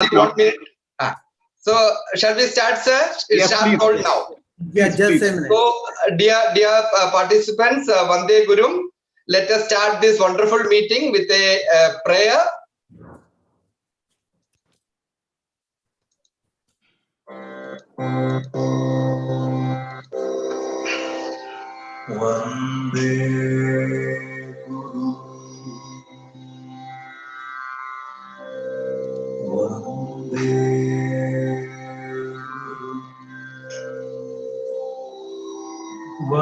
1 minute. So, shall we start, sir? Yes, Start please. call now. Yeah, just a minute. So, dear participants, Vande Gurum, let us start this wonderful meeting with a prayer. Vande Guru, Vande Guru, Vande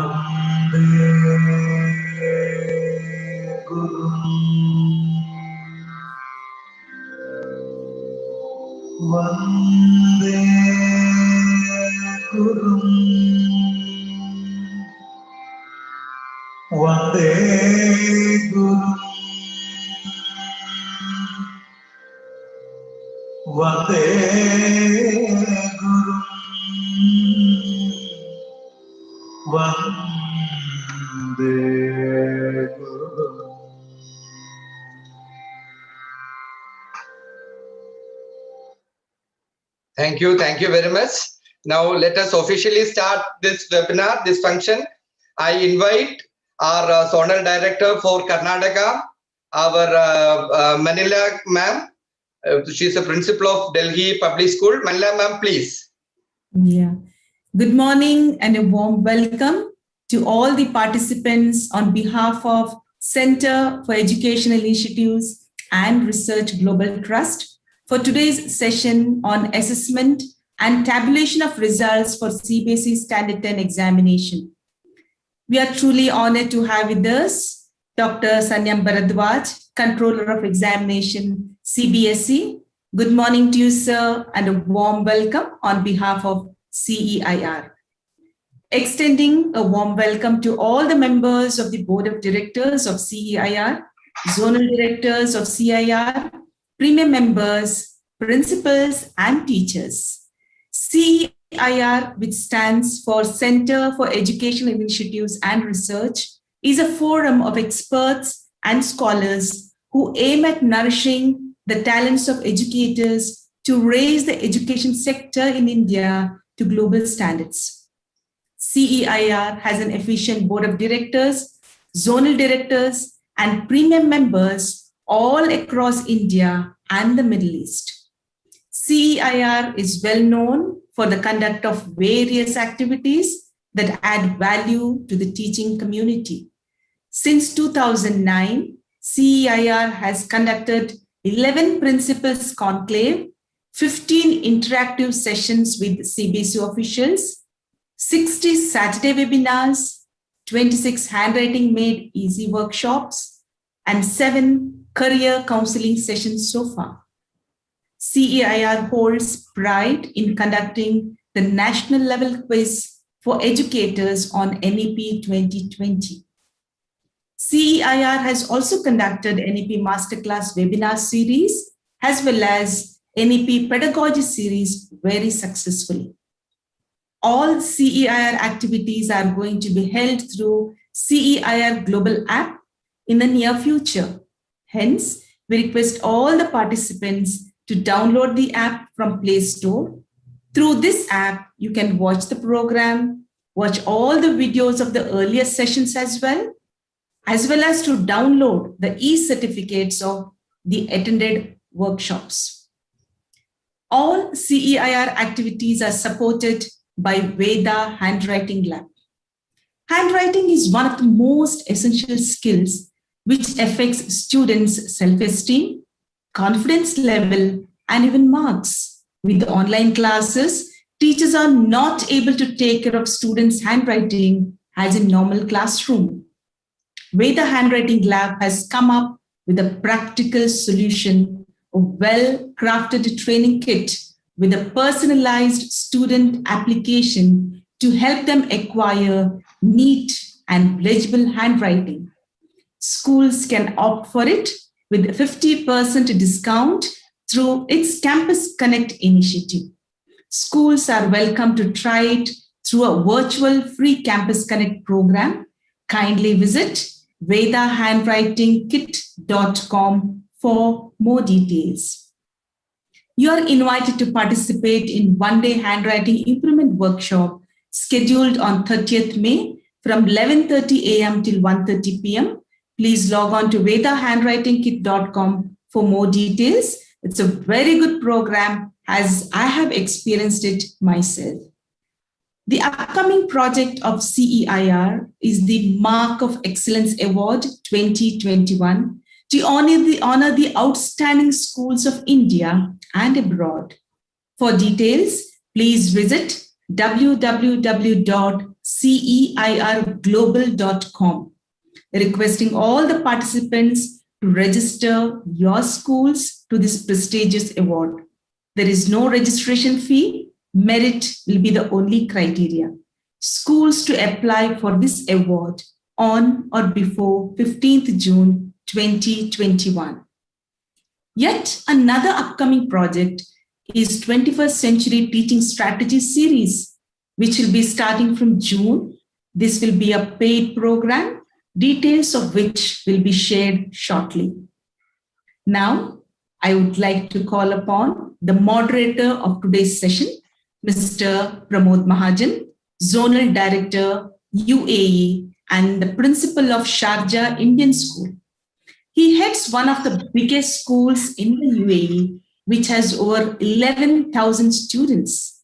Guru, Vande Guru, Vande Guru, Vande Guru, Vande Guru. Thank you very much. Now, let us officially start this webinar, this function. I invite our zonal director for Karnataka, our Manila ma'am. She is a principal of Delhi Public School. Manila ma'am, please. Yeah. Good morning and a warm welcome to all the participants on behalf of Center for Educational Initiatives and Research Global Trust for today's session on assessment and tabulation of results for CBSE Standard 10 examination. We are truly honored to have with us Dr. Sanyam Bharadwaj, Controller of Examination, CBSE. Good morning to you, sir, and a warm welcome on behalf of CEIR. Extending a warm welcome to all the members of the Board of Directors of CEIR, Zonal Directors of CEIR, Premium Members, Principals, and Teachers. CEIR, which stands for Center for Educational Initiatives and Research, is a forum of experts and scholars who aim at nourishing the talents of educators to raise the education sector in India to global standards. CEIR has an efficient board of directors, zonal directors, and premium members all across India and the Middle East. CEIR is well known for the conduct of various activities that add value to the teaching community. Since 2009, CEIR has conducted 11 Principals Conclave, 15 interactive sessions with CBSE officials, 60 Saturday webinars, 26 handwriting made easy workshops, and 7 career counseling sessions so far. CEIR holds pride in conducting the national level quiz for educators on NEP 2020. CEIR has also conducted NEP Masterclass webinar series as well as NEP Pedagogy series very successfully. All CEIR activities are going to be held through CEIR Global App in the near future. Hence, we request all the participants to download the app from Play Store. Through this app, you can watch the program, watch all the videos of the earlier sessions as well as to download the e-certificates of the attended workshops. All CEIR activities are supported by Veda Handwriting Lab. Handwriting is one of the most essential skills which affects students' self-esteem, confidence level, and even marks. With online classes, teachers are not able to take care of students' handwriting as in normal classroom. Veda Handwriting Lab has come up with a practical solution, a well-crafted training kit with a personalized student application to help them acquire neat and legible handwriting. Schools can opt for it with 50% discount through its Campus Connect initiative. Schools are welcome to try it through a virtual free Campus Connect program. Kindly visit vedahandwritingkit.com for more details. You are invited to participate in one-day handwriting improvement workshop scheduled on 30th May from 11:30 a.m. till 1:30 p.m. Please log on to vedahandwritingkit.com for more details. It's a very good program as I have experienced it myself. The upcoming project of CEIR is the Mark of Excellence Award 2021 to honor the outstanding schools of India and abroad. For details, please visit www.ceirglobal.com. Requesting all the participants to register your schools to this prestigious award. There is no registration fee. Merit will be the only criteria. Schools to apply for this award on or before 15th June 2021. Yet another upcoming project is 21st Century Teaching Strategy Series, which will be starting from June. This will be a paid program, details of which will be shared shortly. Now, I would like to call upon the moderator of today's session, Mr. Pramod Mahajan, Zonal Director, UAE, and the Principal of Sharjah Indian School. He heads one of the biggest schools in the UAE, which has over 11,000 students.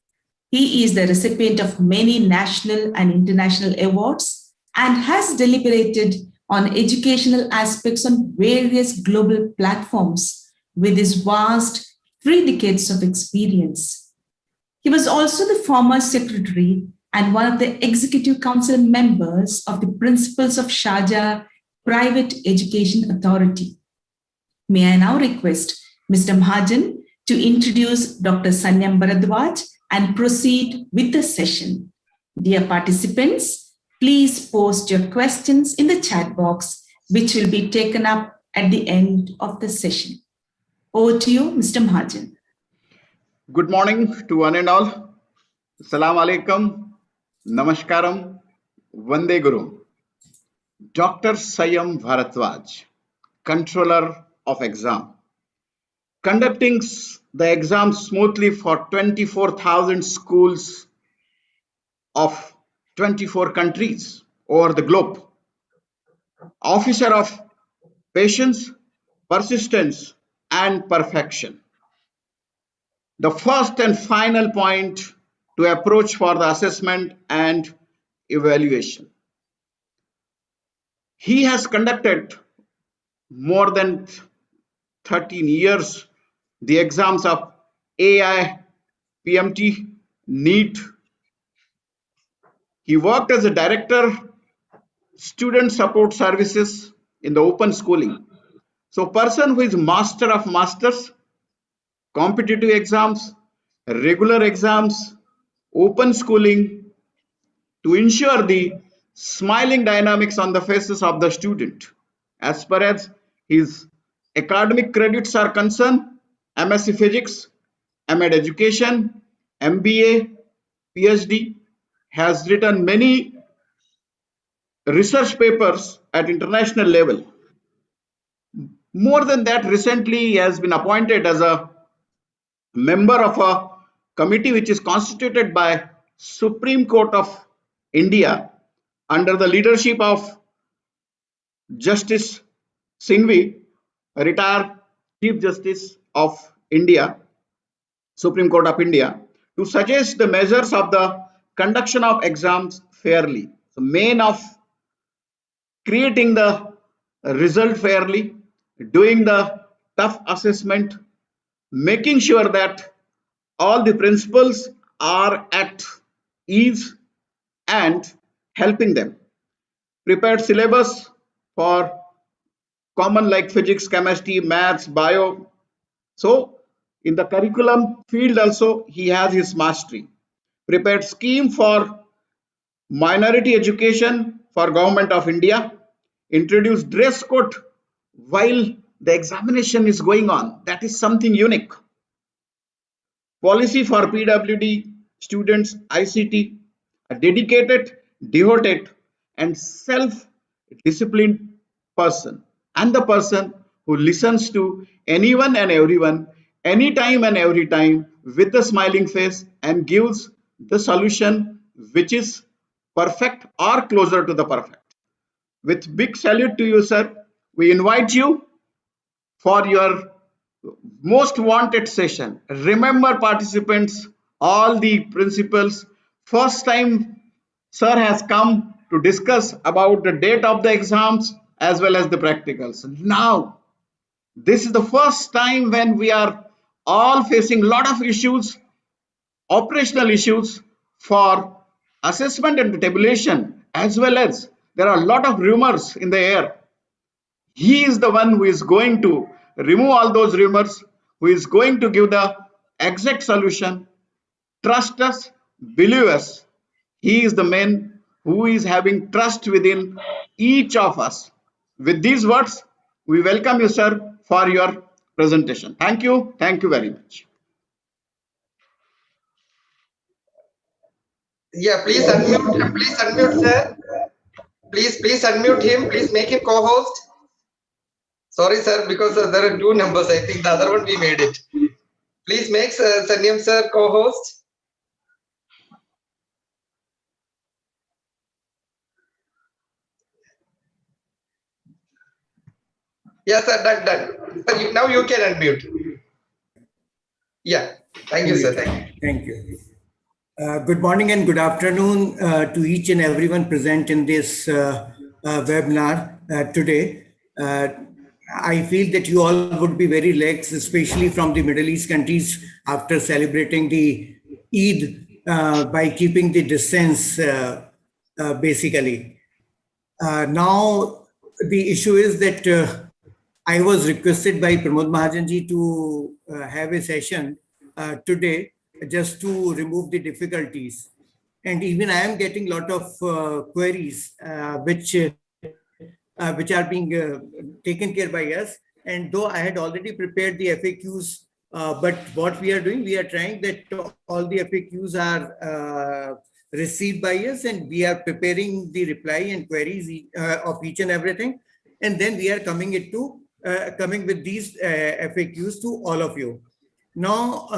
He is the recipient of many national and international awards and has deliberated on educational aspects on various global platforms with his vast 3 decades of experience. He was also the former secretary and one of the executive council members of the Principals of Sharjah Private Education Authority. May I now request Mr. Mahajan to introduce Dr. Sanyam Bharadwaj and proceed with the session. Dear participants, please post your questions in the chat box, which will be taken up at the end of the session. Over to you, Mr. Mahajan. Good morning to one and all. Assalamu alaikum, namaskaram, Vande Guru. Dr. Sanyam Bharadwaj, Controller of Exam, conducting the exam smoothly for 24,000 schools of 24 countries over the globe. Officer of patience, persistence, and perfection. The first and final point to approach for the assessment and evaluation. He has conducted more than 13 years the exams of AI, PMT, NEET. He worked as a director, student support services in the open schooling. So person who is master of masters, competitive exams, regular exams, open schooling to ensure the smiling dynamics on the faces of the student. As far as his academic credits are concerned, MSc Physics, MAd Education, MBA, PhD, has written many research papers at international level. More than that, recently he has been appointed as a member of a committee which is constituted by Supreme Court of India under the leadership of Justice Singhvi, a retired Chief Justice of India, Supreme Court of India, to suggest the measures of the conduction of exams fairly. The main of creating the result fairly, doing the tough assessment, making sure that all the principals are at ease and helping them. Prepared syllabus for common like physics, chemistry, maths, bio. So in the curriculum field also he has his mastery. Prepared scheme for minority education for Government of India. Introduced dress code while the examination is going on. That is something unique. Policy for PWD students, ICT, a dedicated, devoted, and self-disciplined person, and the person who listens to anyone and everyone anytime and every time with a smiling face and gives the solution which is perfect or closer to the perfect. With big salute to you, sir, we invite you for your most wanted session. Remember, participants, all the principals, first time sir has come to discuss about the date of the exams as well as the practicals. Now, this is the first time when we are all facing a lot of issues, operational issues for assessment and tabulation, as well as there are a lot of rumors in the air. He is the one who is going to remove all those rumors, who is going to give the exact solution. Trust us, believe us. He is the man who is having trust within each of us. With these words, we welcome you, sir, for your presentation. Thank you. Thank you very much. Yeah, please unmute, sir. Please unmute him. Please make him co-host. Sorry, sir, because there are two numbers. I think the other one we made it. Please make Sanyam sir co-host. Yes, sir, done. Sir, now you can unmute. Yeah, thank you, sir. Thank you. Good morning and good afternoon to each and everyone present in this webinar today. I feel that you all would be very relaxed, especially from the Middle East countries after celebrating the Eid by keeping the distance, basically. Now, the issue is that I was requested by Pramod Mahajanji to have a session today just to remove the difficulties. And even I am getting a lot of queries which are being taken care by us. And though I had already prepared the FAQs, but what we are doing, we are trying that all the FAQs are received by us, and we are preparing the reply and queries of each and everything. And then we are coming with these FAQs to all of you. Now,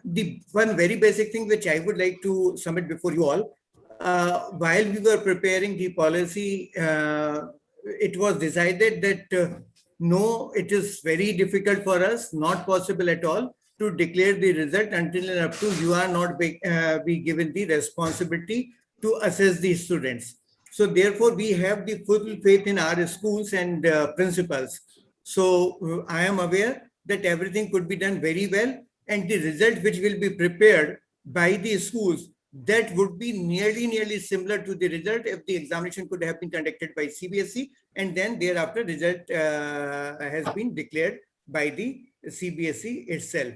the one very basic thing which I would like to submit before you all, while we were preparing the policy, it was decided that no, it is very difficult for us, not possible at all, to declare the result until and up to you are not be given the responsibility to assess the students. So therefore, we have the full faith in our schools and principals. So I am aware that everything could be done very well, and the result which will be prepared by the schools, that would be nearly similar to the result if the examination could have been conducted by CBSE, and then thereafter result has been declared by the CBSE itself.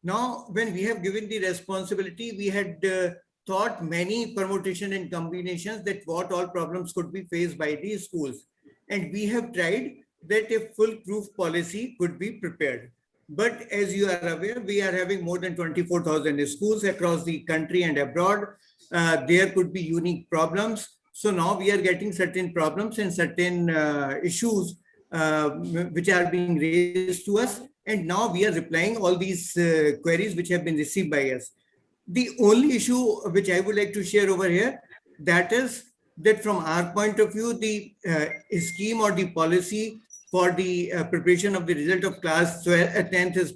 Now, when we have given the responsibility, we had thought many permutation and combinations that what all problems could be faced by the schools. And we have tried that a foolproof policy could be prepared. But as you are aware, we are having more than 24,000 schools across the country and abroad. There could be unique problems. So now we are getting certain problems and certain issues which are being raised to us. And now we are replying all these queries which have been received by us. The only issue which I would like to share over here, that is that from our point of view, the scheme or the policy for the preparation of the result of class 10th is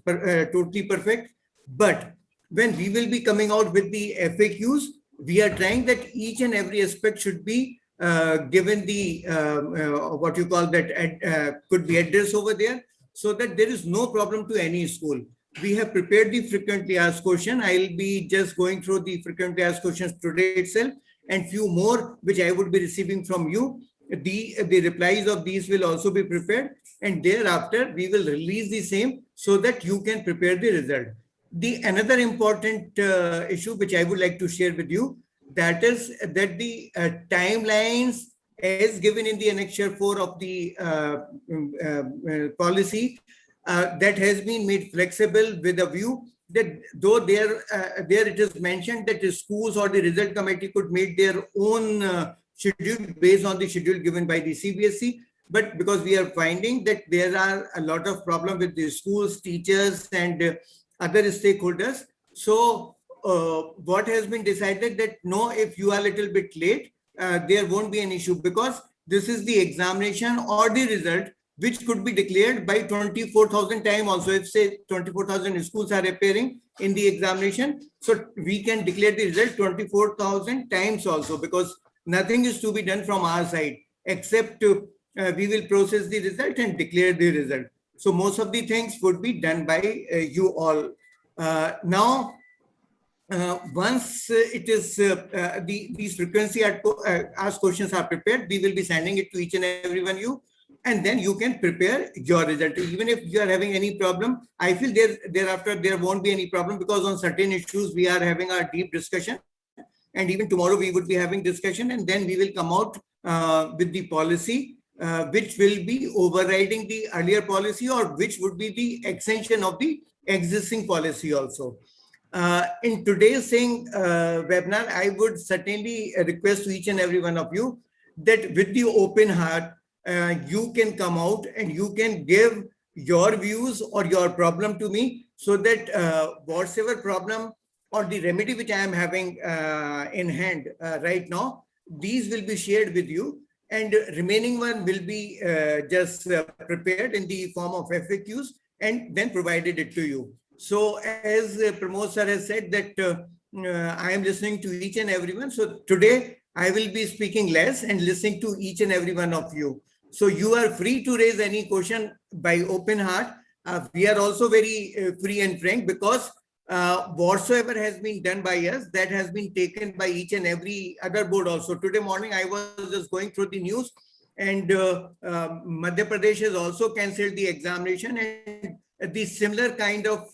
totally perfect. But when we will be coming out with the FAQs, we are trying that each and every aspect should be given the, what you call that, could be addressed over there, so that there is no problem to any school. We have prepared the frequently asked question. I'll be just going through the frequently asked questions today itself, and few more which I would be receiving from you. The replies of these will also be prepared, and thereafter we will release the same so that you can prepare the result. The another important issue which I would like to share with you, that is that the timelines as given in the annexure 4 of the policy, that has been made flexible with a view that though there it is mentioned that the schools or the result committee could make their own schedule based on the schedule given by the CBSE, but because we are finding that there are a lot of problem with the schools, teachers, and other stakeholders. So what has been decided that no, if you are a little bit late, there won't be an issue, because this is the examination or the result which could be declared by 24,000 times also. If say 24,000 schools are appearing in the examination, so we can declare the result 24,000 times also, because nothing is to be done from our side except we will process the result and declare the result. So most of the things would be done by you all. Now, once it is these frequency asked questions are prepared, we will be sending it to each and every one of you, and then you can prepare your result. Even if you are having any problem, I feel thereafter there won't be any problem, because on certain issues we are having a deep discussion, and even tomorrow we would be having discussion, and then we will come out with the policy which will be overriding the earlier policy, or which would be the extension of the existing policy also. In today's webinar, I would certainly request to each and every one of you that with the open heart, you can come out and you can give your views or your problem to me, so that whatever problem or the remedy which I am having in hand right now, these will be shared with you, and remaining one will be just prepared in the form of FAQs and then provided it to you. So as Pramod sir has said that I am listening to each and everyone. So today I will be speaking less and listening to each and every one of you. So you are free to raise any question by open heart. We are also very free and frank, because whatsoever has been done by us, that has been taken by each and every other board also. Today morning, I was just going through the news, and Madhya Pradesh has also cancelled the examination, and the similar kind of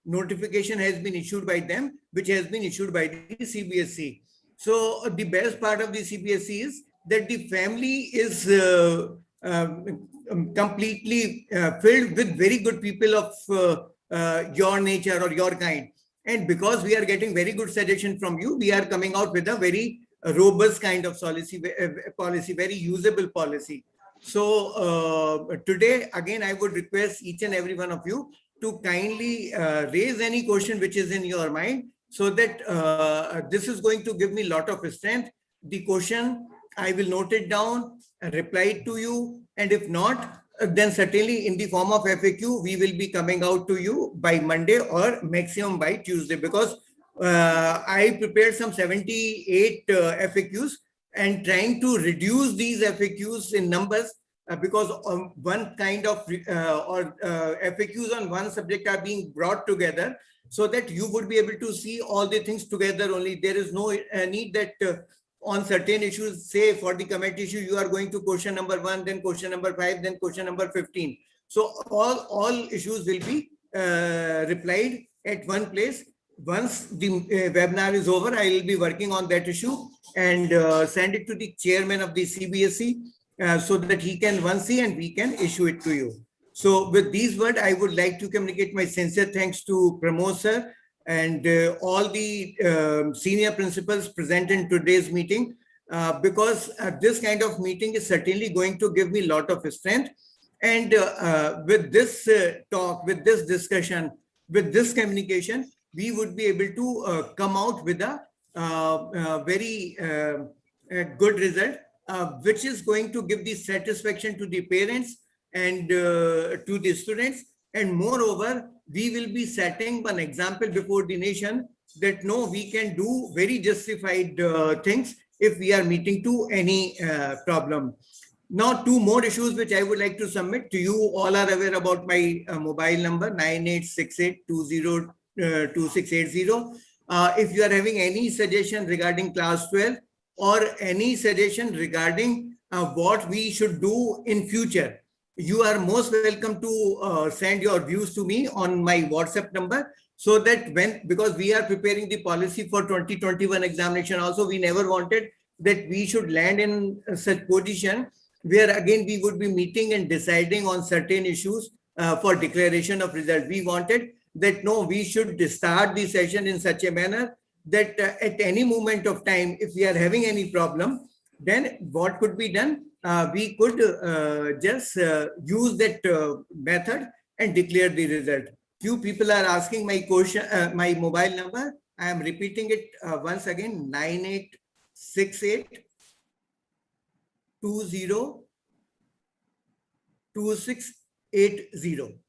notification has been issued by them, which has been issued by the CBSE. So the best part of the CBSE is that the family is completely filled with very good people of your nature or your kind. And because we are getting very good suggestion from you, we are coming out with a very robust kind of policy, very usable policy. So today, again, I would request each and every one of you to kindly raise any question which is in your mind, so that this is going to give me a lot of strength. The question, I will note it down, reply it to you, and if not, then certainly in the form of FAQ, we will be coming out to you by Monday or maximum by Tuesday, because I prepared some 78 FAQs, and trying to reduce these FAQs in numbers, because one kind of FAQs on one subject are being brought together, so that you would be able to see all the things together only. There is no need that on certain issues, say for the comment issue, you are going to question number 1, then question number 5, then question number 15. So all issues will be replied at one place. Once the webinar is over, I will be working on that issue and send it to the chairman of the CBSE so that he can once see and we can issue it to you. So with these words, I would like to communicate my sincere thanks to Pramod sir and all the senior principals present in today's meeting, because this kind of meeting is certainly going to give me a lot of strength. And with this talk, with this discussion, with this communication, we would be able to come out with a very good result, which is going to give the satisfaction to the parents and to the students. And moreover, we will be setting an example before the nation that no, we can do very justified things if we are meeting to any problem. Now, 2 more issues which I would like to submit to you. All are aware about my mobile number 9868202680. If you are having any suggestion regarding class 12 or any suggestion regarding what we should do in future, you are most welcome to send your views to me on my WhatsApp number, so that because we are preparing the policy for 2021 examination also, we never wanted that we should land in such position where again we would be meeting and deciding on certain issues for declaration of result. We wanted that no, we should start the session in such a manner that at any moment of time, if we are having any problem, then what could be done? We could just use that method and declare the result. Few people are asking my question, my mobile number. I am repeating it once again: 9868 2680.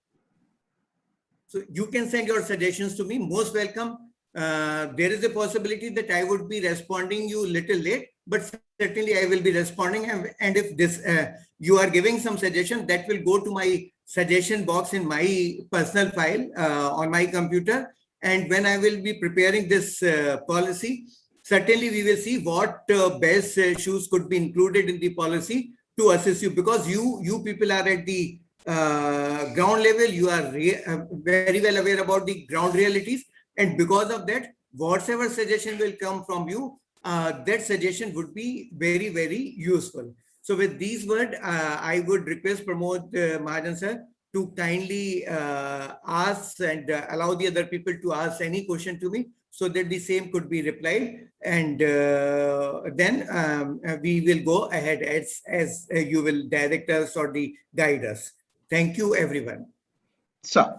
So you can send your suggestions to me. Most welcome. There is a possibility that I would be responding you little late, but certainly I will be responding. And if this you are giving some suggestion, that will go to my suggestion box in my personal file on my computer. And when I will be preparing this policy, certainly we will see what best issues could be included in the policy to assist you, because you people are at the ground level. You are very well aware about the ground realities, and because of that, whatever suggestion will come from you, that suggestion would be very, very useful. So with these words, I would request Pramod Mahajan sir to kindly ask and allow the other people to ask any question to me, so that the same could be replied, and then we will go ahead as you will direct us or guide us. Thank you, everyone. Sir,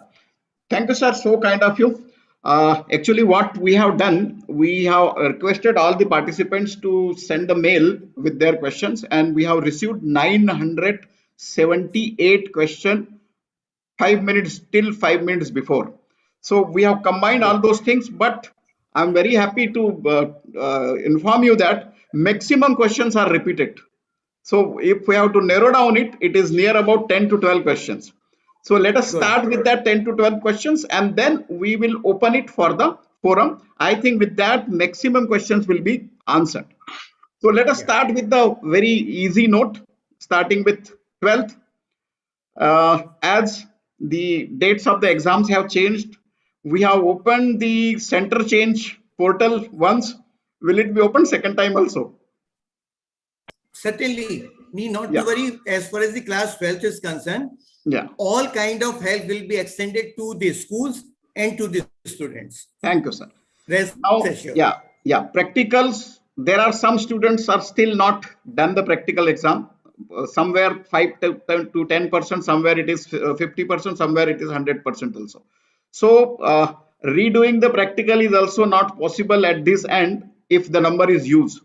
thank you, sir. So kind of you. Actually, what we have done, we have requested all the participants to send a mail with their questions, and we have received 978 questions 5 minutes till 5 minutes before. So we have combined all those things, but I'm very happy to inform you that maximum questions are repeated. So if we have to narrow down it, it is near about 10 to 12 questions. So let us start with that 10 to 12 questions, and then we will open it for the forum. I think with that, maximum questions will be answered. So let us start with the very easy note, starting with 12th. As the dates of the exams have changed, we have opened the center change portal once. Will it be open second time also? Certainly, need not to worry. As far as the class 12th is concerned, all kind of help will be extended to the schools and to the students. Thank you, sir. Now, practicals. There are some students are still not done the practical exam. Somewhere 5 to 10%, somewhere it is 50%, somewhere it is 100% also. So redoing the practical is also not possible at this end if the number is used.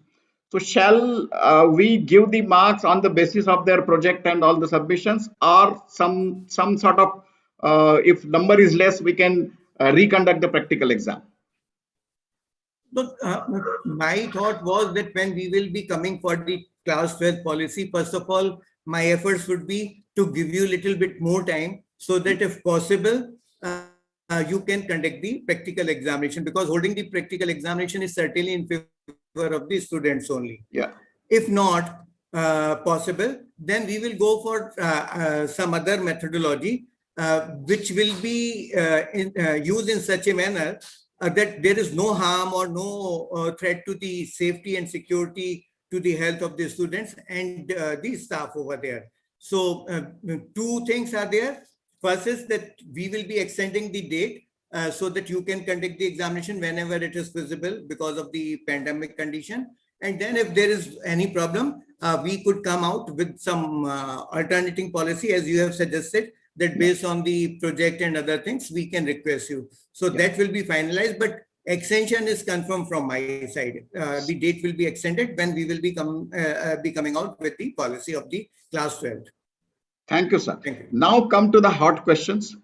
So shall we give the marks on the basis of their project and all the submissions, or some sort of if number is less, we can reconduct the practical exam? So, my thought was that when we will be coming for the class 12 policy, first of all, my efforts would be to give you a little bit more time, so that if possible, you can conduct the practical examination, because holding the practical examination is certainly in favor of the students only. If not possible, then we will go for some other methodology which will be used in such a manner that there is no harm or no threat to the safety and security, to the health of the students and the staff over there. So two things are there. First is that we will be extending the date so that you can conduct the examination whenever it is feasible because of the pandemic condition. And then if there is any problem, we could come out with some alternating policy, as you have suggested, that based on the project and other things, we can request you. So that will be finalized, but extension is confirmed from my side. The date will be extended when we will be coming out with the policy of the class 12. Thank you, sir. Thank you. Now come to the hot questions.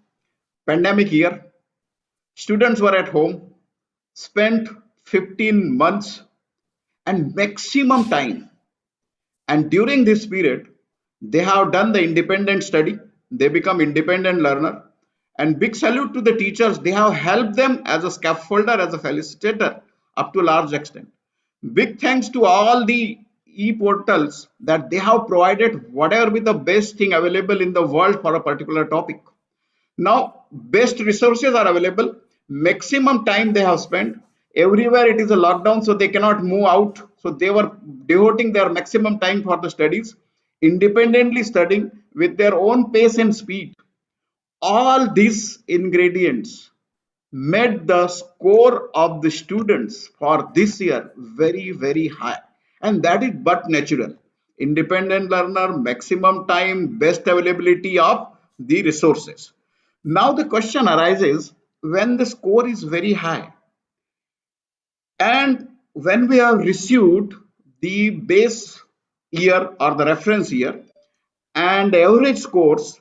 Pandemic year, students were at home, spent 15 months and maximum time. And during this period, they have done the independent study. They become independent learner. And big salute to the teachers. They have helped them as a scaffolder, as a facilitator up to a large extent. Big thanks to all the e-portals that they have provided whatever be the best thing available in the world for a particular topic. Now, best resources are available. Maximum time they have spent. Everywhere it is a lockdown, so they cannot move out. So they were devoting their maximum time for the studies, independently studying with their own pace and speed. All these ingredients made the score of the students for this year very, very high. and that is but natural. Independent learner, maximum time, best availability of the resources. Now the question arises when the score is very high and when we have received the base year or the reference year and average scores,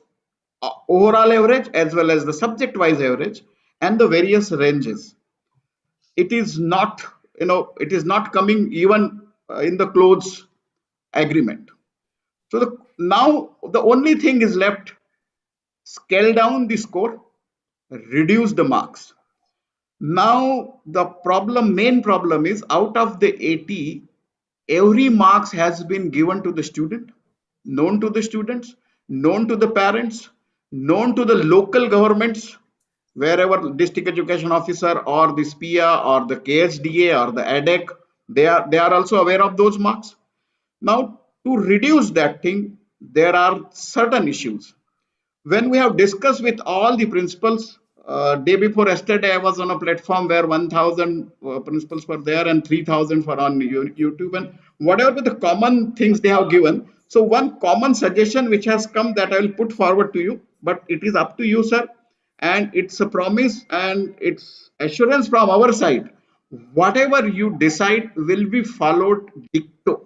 overall average as well as the subject wise average and the various ranges, it is not, it is not coming even in the close agreement. So now the only thing is left: scale down the score, reduce the marks. Now the main problem is, out of the 80, every marks has been given to the student, known to the students, known to the parents, known to the local governments, wherever district education officer or the SPIA or the KSDA or the ADEC, they are also aware of those marks. Now to reduce that thing, there are certain issues. When we have discussed with all the principals, day before yesterday, I was on a platform where 1,000 principals were there and 3,000 were on YouTube, and whatever the common things they have given. So one common suggestion which has come that I will put forward to you, but it is up to you, sir. And it's a promise and it's assurance from our side. Whatever you decide will be followed dicto,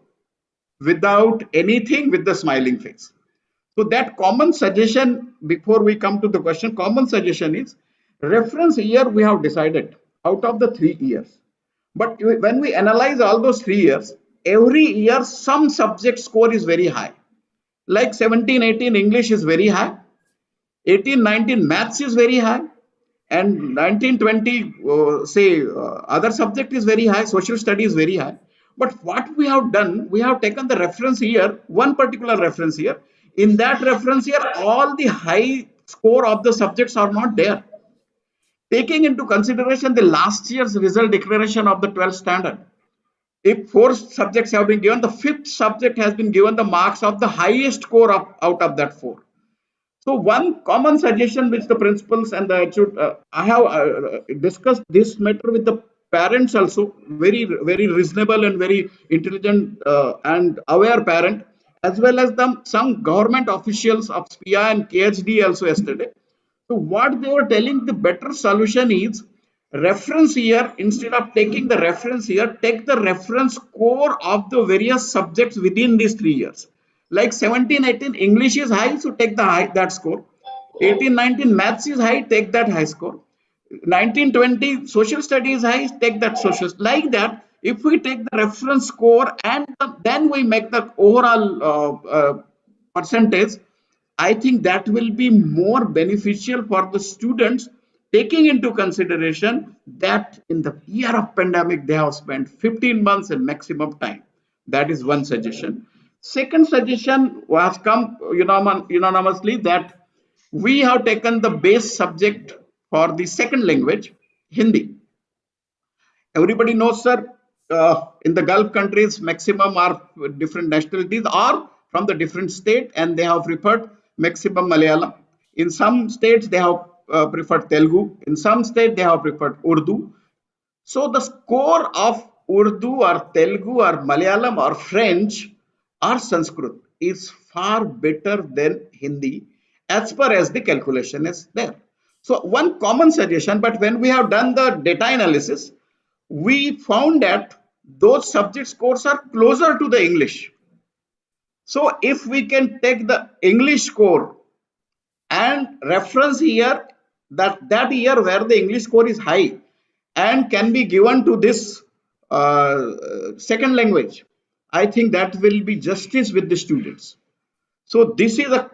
without anything, with the smiling face. So that common suggestion, before we come to the question, common suggestion is reference year we have decided out of the 3 years. But when we analyze all those 3 years, every year some subject score is very high. Like 17, 18 English is very high, 18, 19 maths is very high, and 19, 20 other subject is very high, social study is very high. But what we have done, we have taken the reference year, one particular reference year. In that reference year, all the high score of the subjects are not there. Taking into consideration the last year's result declaration of the 12th standard, if 4 subjects have been given, the 5th subject has been given the marks of the highest score out of that 4. So one common suggestion which the principals and the I have discussed this matter with the parents also, very reasonable and very intelligent and aware parent, as well as some government officials of SPIA and KHD also yesterday. So what they were telling, the better solution is reference year. Instead of taking the reference year, take the reference score of the various subjects within these 3 years. Like 17, 18 English is high, so take that score. 18, 19 maths is high, take that high score. 19, 20 social studies high, take that social. Like that, if we take the reference score and then we make the overall percentage, I think that will be more beneficial for the students, taking into consideration that in the year of pandemic they have spent 15 months and maximum time. That is one suggestion. Second suggestion was come unanimously that we have taken the base subject for the second language, Hindi. Everybody knows, sir, in the Gulf countries, maximum are different nationalities or from the different state, and they have preferred maximum Malayalam. In some states, they have preferred Telugu. In some states, they have preferred Urdu. So the score of Urdu or Telugu or Malayalam or French or Sanskrit is far better than Hindi as far as the calculation is there. So one common suggestion, but when we have done the data analysis, we found that those subject scores are closer to the English. So if we can take the English score and reference here, that year where the English score is high and can be given to this second language, I think that will be justice with the students. So this is a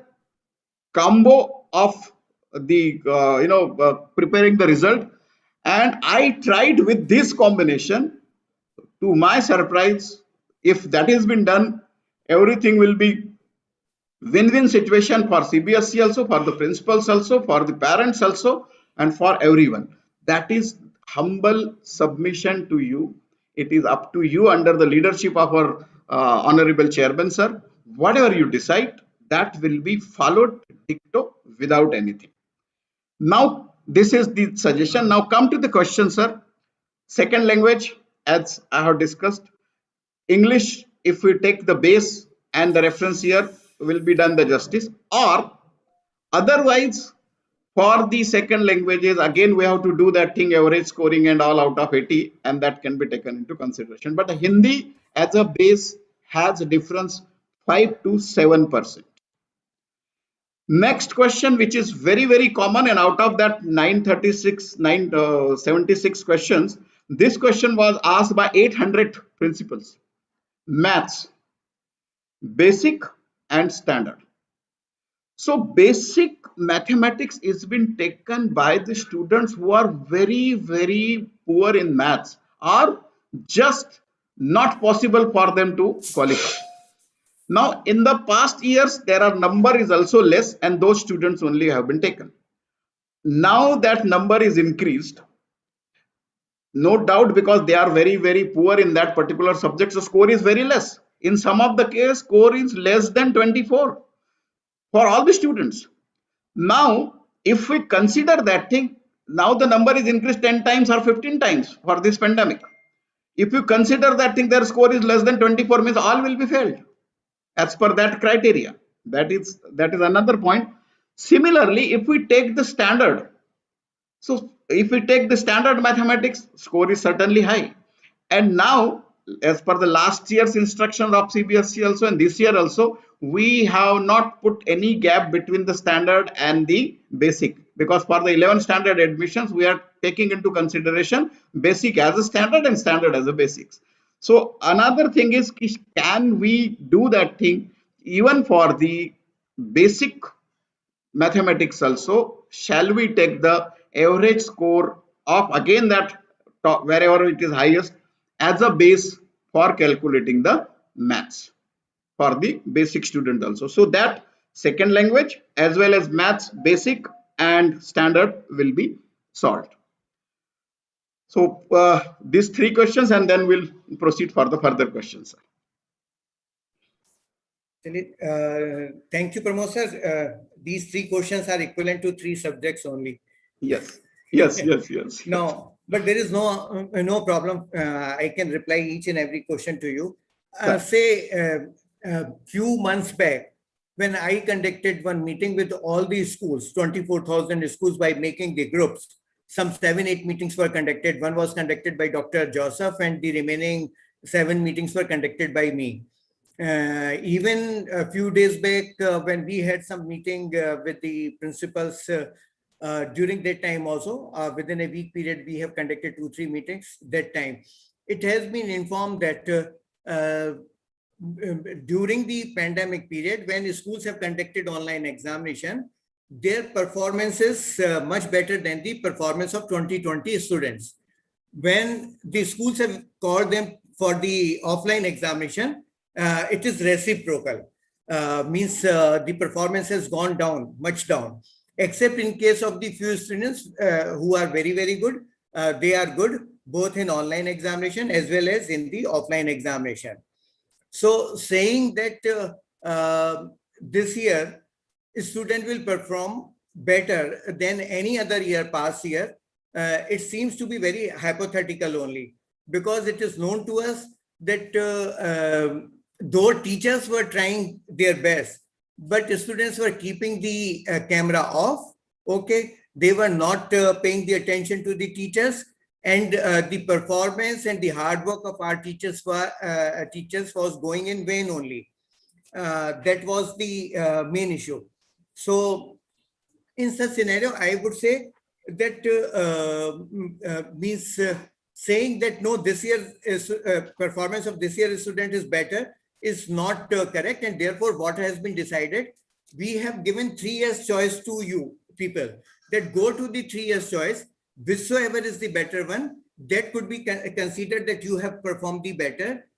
combo of the preparing the result, and I tried with this combination. To my surprise, if that has been done, everything will be win-win situation for CBSE also, for the principals also, for the parents also, and for everyone. That is humble submission to you. It is up to you, under the leadership of our honorable chairman, sir. Whatever you decide, that will be followed dicto without anything. Now, this is the suggestion. Now come to the question, sir. Second language, as I have discussed, English if we take the base and the reference year, will be done the justice. Or otherwise, for the second languages, again, we have to do that thing, average scoring and all out of 80, and that can be taken into consideration. But Hindi as a base has a difference 5 to 7%. Next question, which is very, very common, and out of that 976 questions, this question was asked by 800 principals. Maths, basic and standard. So basic mathematics is been taken by the students who are very, very poor in maths, or just not possible for them to qualify. Now, in the past years, there are number is also less, and those students only have been taken. Now that number is increased, no doubt, because they are very, very poor in that particular subject, so score is very less. In some of the case, score is less than 24 for all the students. Now, if we consider that thing, now the number is increased 10 times or 15 times for this pandemic. If you consider that thing, their score is less than 24, means all will be failed as per that criteria. That is another point. Similarly, if we take the standard, so if we take the standard mathematics, score is certainly high. And now, as per the last year's instructions of CBSE also, and this year also, we have not put any gap between the standard and the basic, because for the 11th standard admissions, we are taking into consideration basic as a standard and standard as a basics. So another thing is, can we do that thing even for the basic mathematics also? Shall we take the average score of, again, that top, wherever it is highest, as a base for calculating the maths for the basic student also? So that second language as well as maths, basic and standard will be solved. So these three questions, and then we'll proceed for the further questions. Thank you, Pramod sir. These three questions are equivalent to 3 subjects only. Yes. No, but there is no problem. I can reply each and every question to you. Say a few months back, when I conducted one meeting with all these schools, 24,000 schools, by making the groups, some 7-8 meetings were conducted. One was conducted by Dr. Joseph, and the remaining 7 meetings were conducted by me. Even a few days back, when we had some meeting with the principals, during that time also, within a week period, we have conducted 2-3 meetings that time. It has been informed that during the pandemic period, when schools have conducted online examination, their performance is much better than the performance of 2020 students. When the schools have called them for the offline examination, it is reciprocal. Means the performance has gone down, much down, except in case of the few students who are very, very good. They are good both in online examination as well as in the offline examination. So saying that this year a student will perform better than any other year, past year, it seems to be very hypothetical only, because it is known to us that though teachers were trying their best, but students were keeping the camera off. Okay, they were not paying the attention to the teachers, and the performance and the hard work of our teachers was going in vain only. That was the main issue. So in such scenario, I would say that means saying that no, this year is performance of this year's student is better is not correct. And therefore, what has been decided, we have given 3 years choice to you people, that go to the 3 years choice, whichsoever is the better one, that could be considered that you have performed the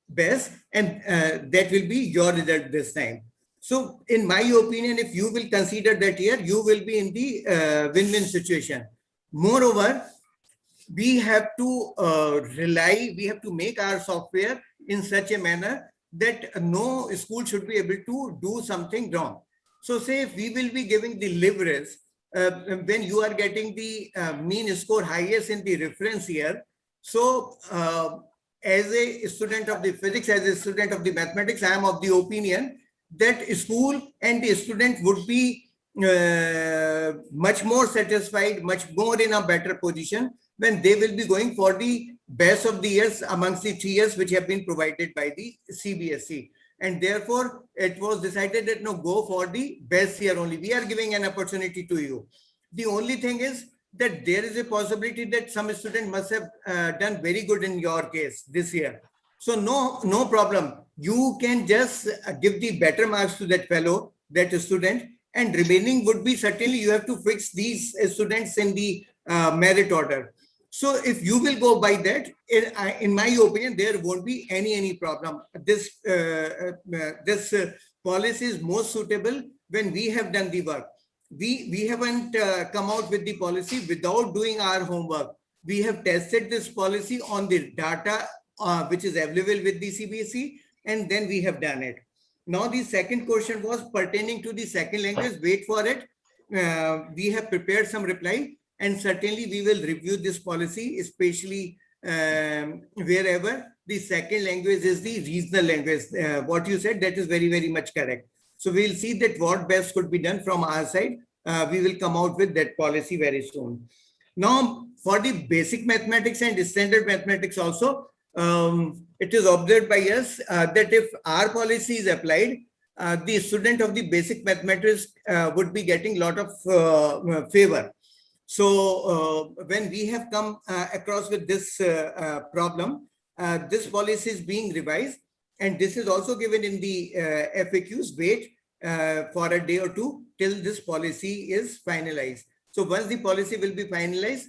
best, and that will be your result this time. So in my opinion, if you will consider that year, you will be in the win-win situation. Moreover, we have to we have to make our software in such a manner that no school should be able to do something wrong. So say if we will be giving the leverage, when you are getting the mean score highest in the reference year, so as a student of the physics, as a student of the mathematics, I am of the opinion that school and the student would be much more satisfied, much more in a better position when they will be going for the best of the years amongst the 3 years which have been provided by the CBSE. And therefore, it was decided that no, go for the best year only. We are giving an opportunity to you. The only thing is that there is a possibility that some student must have done very good in your case this year. So no problem. You can just give the better marks to that fellow, that student, and remaining would be certainly you have to fix these students in the merit order. So if you will go by that, in my opinion, there won't be any problem. This policy is most suitable when we have done the work. We haven't come out with the policy without doing our homework. We have tested this policy on the data which is available with the CBSE, and then we have done it. Now the second question was pertaining to the second language. Wait for it. We have prepared some reply, and certainly we will review this policy, especially wherever the second language is the regional language. What you said, that is very much correct. So we'll see that what best could be done from our side. We will come out with that policy very soon. Now, for the basic mathematics and standard mathematics also, it is observed by us that if our policy is applied, the student of the basic mathematics would be getting a lot of favor. So when we have come across with this problem, this policy is being revised, and this is also given in the FAQs. Wait for a day or two till this policy is finalized. So once the policy will be finalized,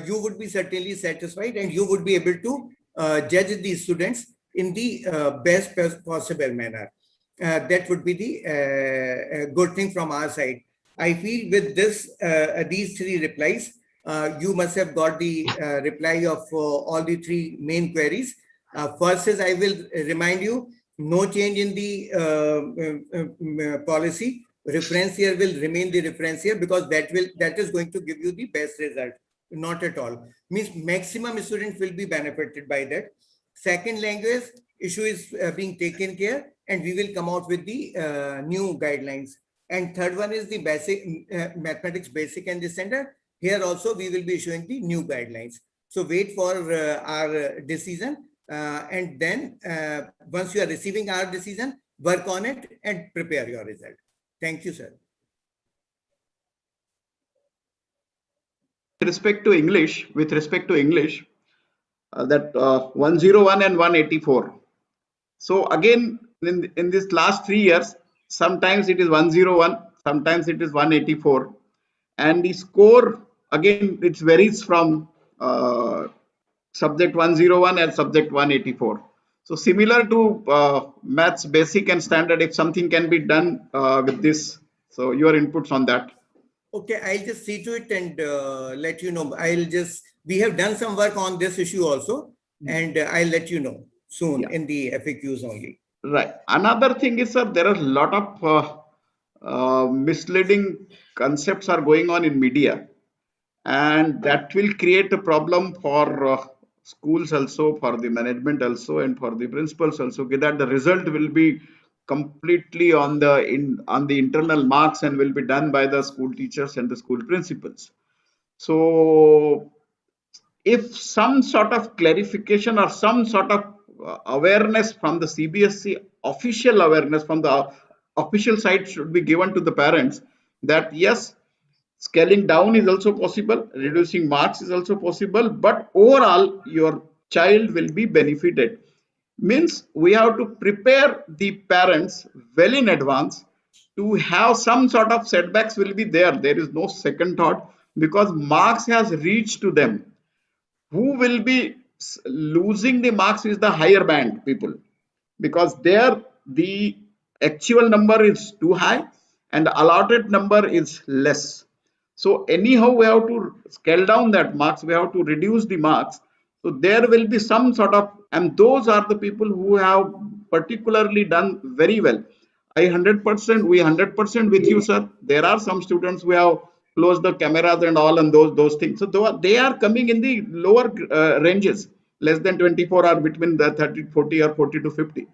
you would be certainly satisfied, and you would be able to judge the students in the best possible manner. That would be the good thing from our side. I feel with this, these three replies, you must have got the reply of all the three main queries. First is, I will remind you, no change in the policy. Reference year will remain the reference year, because that is going to give you the best result. Not at all. Means maximum students will be benefited by that. Second language issue is being taken care, and we will come out with the new guidelines. And third one is the basic mathematics basic and the standard. Here also we will be issuing the new guidelines. So wait for our decision, and then once you are receiving our decision, work on it and prepare your result. Thank you, sir. With respect to English, that 101 and 184. So again, in this last 3 years, sometimes it is 101, sometimes it is 184, and the score again it varies from subject 101 and subject 184. So similar to maths basic and standard, if something can be done with this, so your inputs on that. Okay, I'll just see to it and let you know. We have done some work on this issue also, and I'll let you know soon in the FAQs only. Right. Another thing is, sir, there are a lot of misleading concepts are going on in media, and that will create a problem for schools also, for the management also, and for the principals also, that the result will be completely on the internal marks and will be done by the school teachers and the school principals. So if some sort of clarification or some sort of awareness from the CBSE, official awareness from the official side should be given to the parents, that yes, scaling down is also possible, reducing marks is also possible, but overall your child will be benefited. Means we have to prepare the parents well in advance to have some sort of setbacks will be there. There is no second thought, because marks has reached to them. Who will be losing the marks is the higher band people, because there the actual number is too high and the allotted number is less. So anyhow we have to scale down that marks, we have to reduce the marks. So there will be some sort of, and those are the people who have particularly done very well. We 100% with you, sir. There are some students who have closed the cameras and all and those things. So they are coming in the lower ranges. less than 24 or between the 30, 40 or 40 to 50.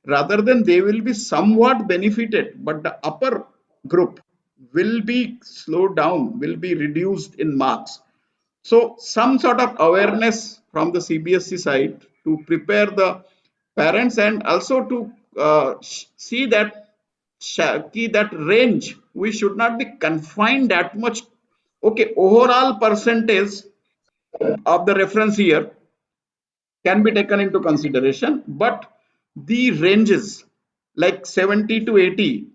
Rather than they will be somewhat benefited, but the upper group will be slowed down, will be reduced in marks. So some sort of awareness from the CBSE side to prepare the parents and also to see that that range, we should not be confined that much. Okay, overall percentage of the reference year can be taken into consideration, but the ranges like 70 to 80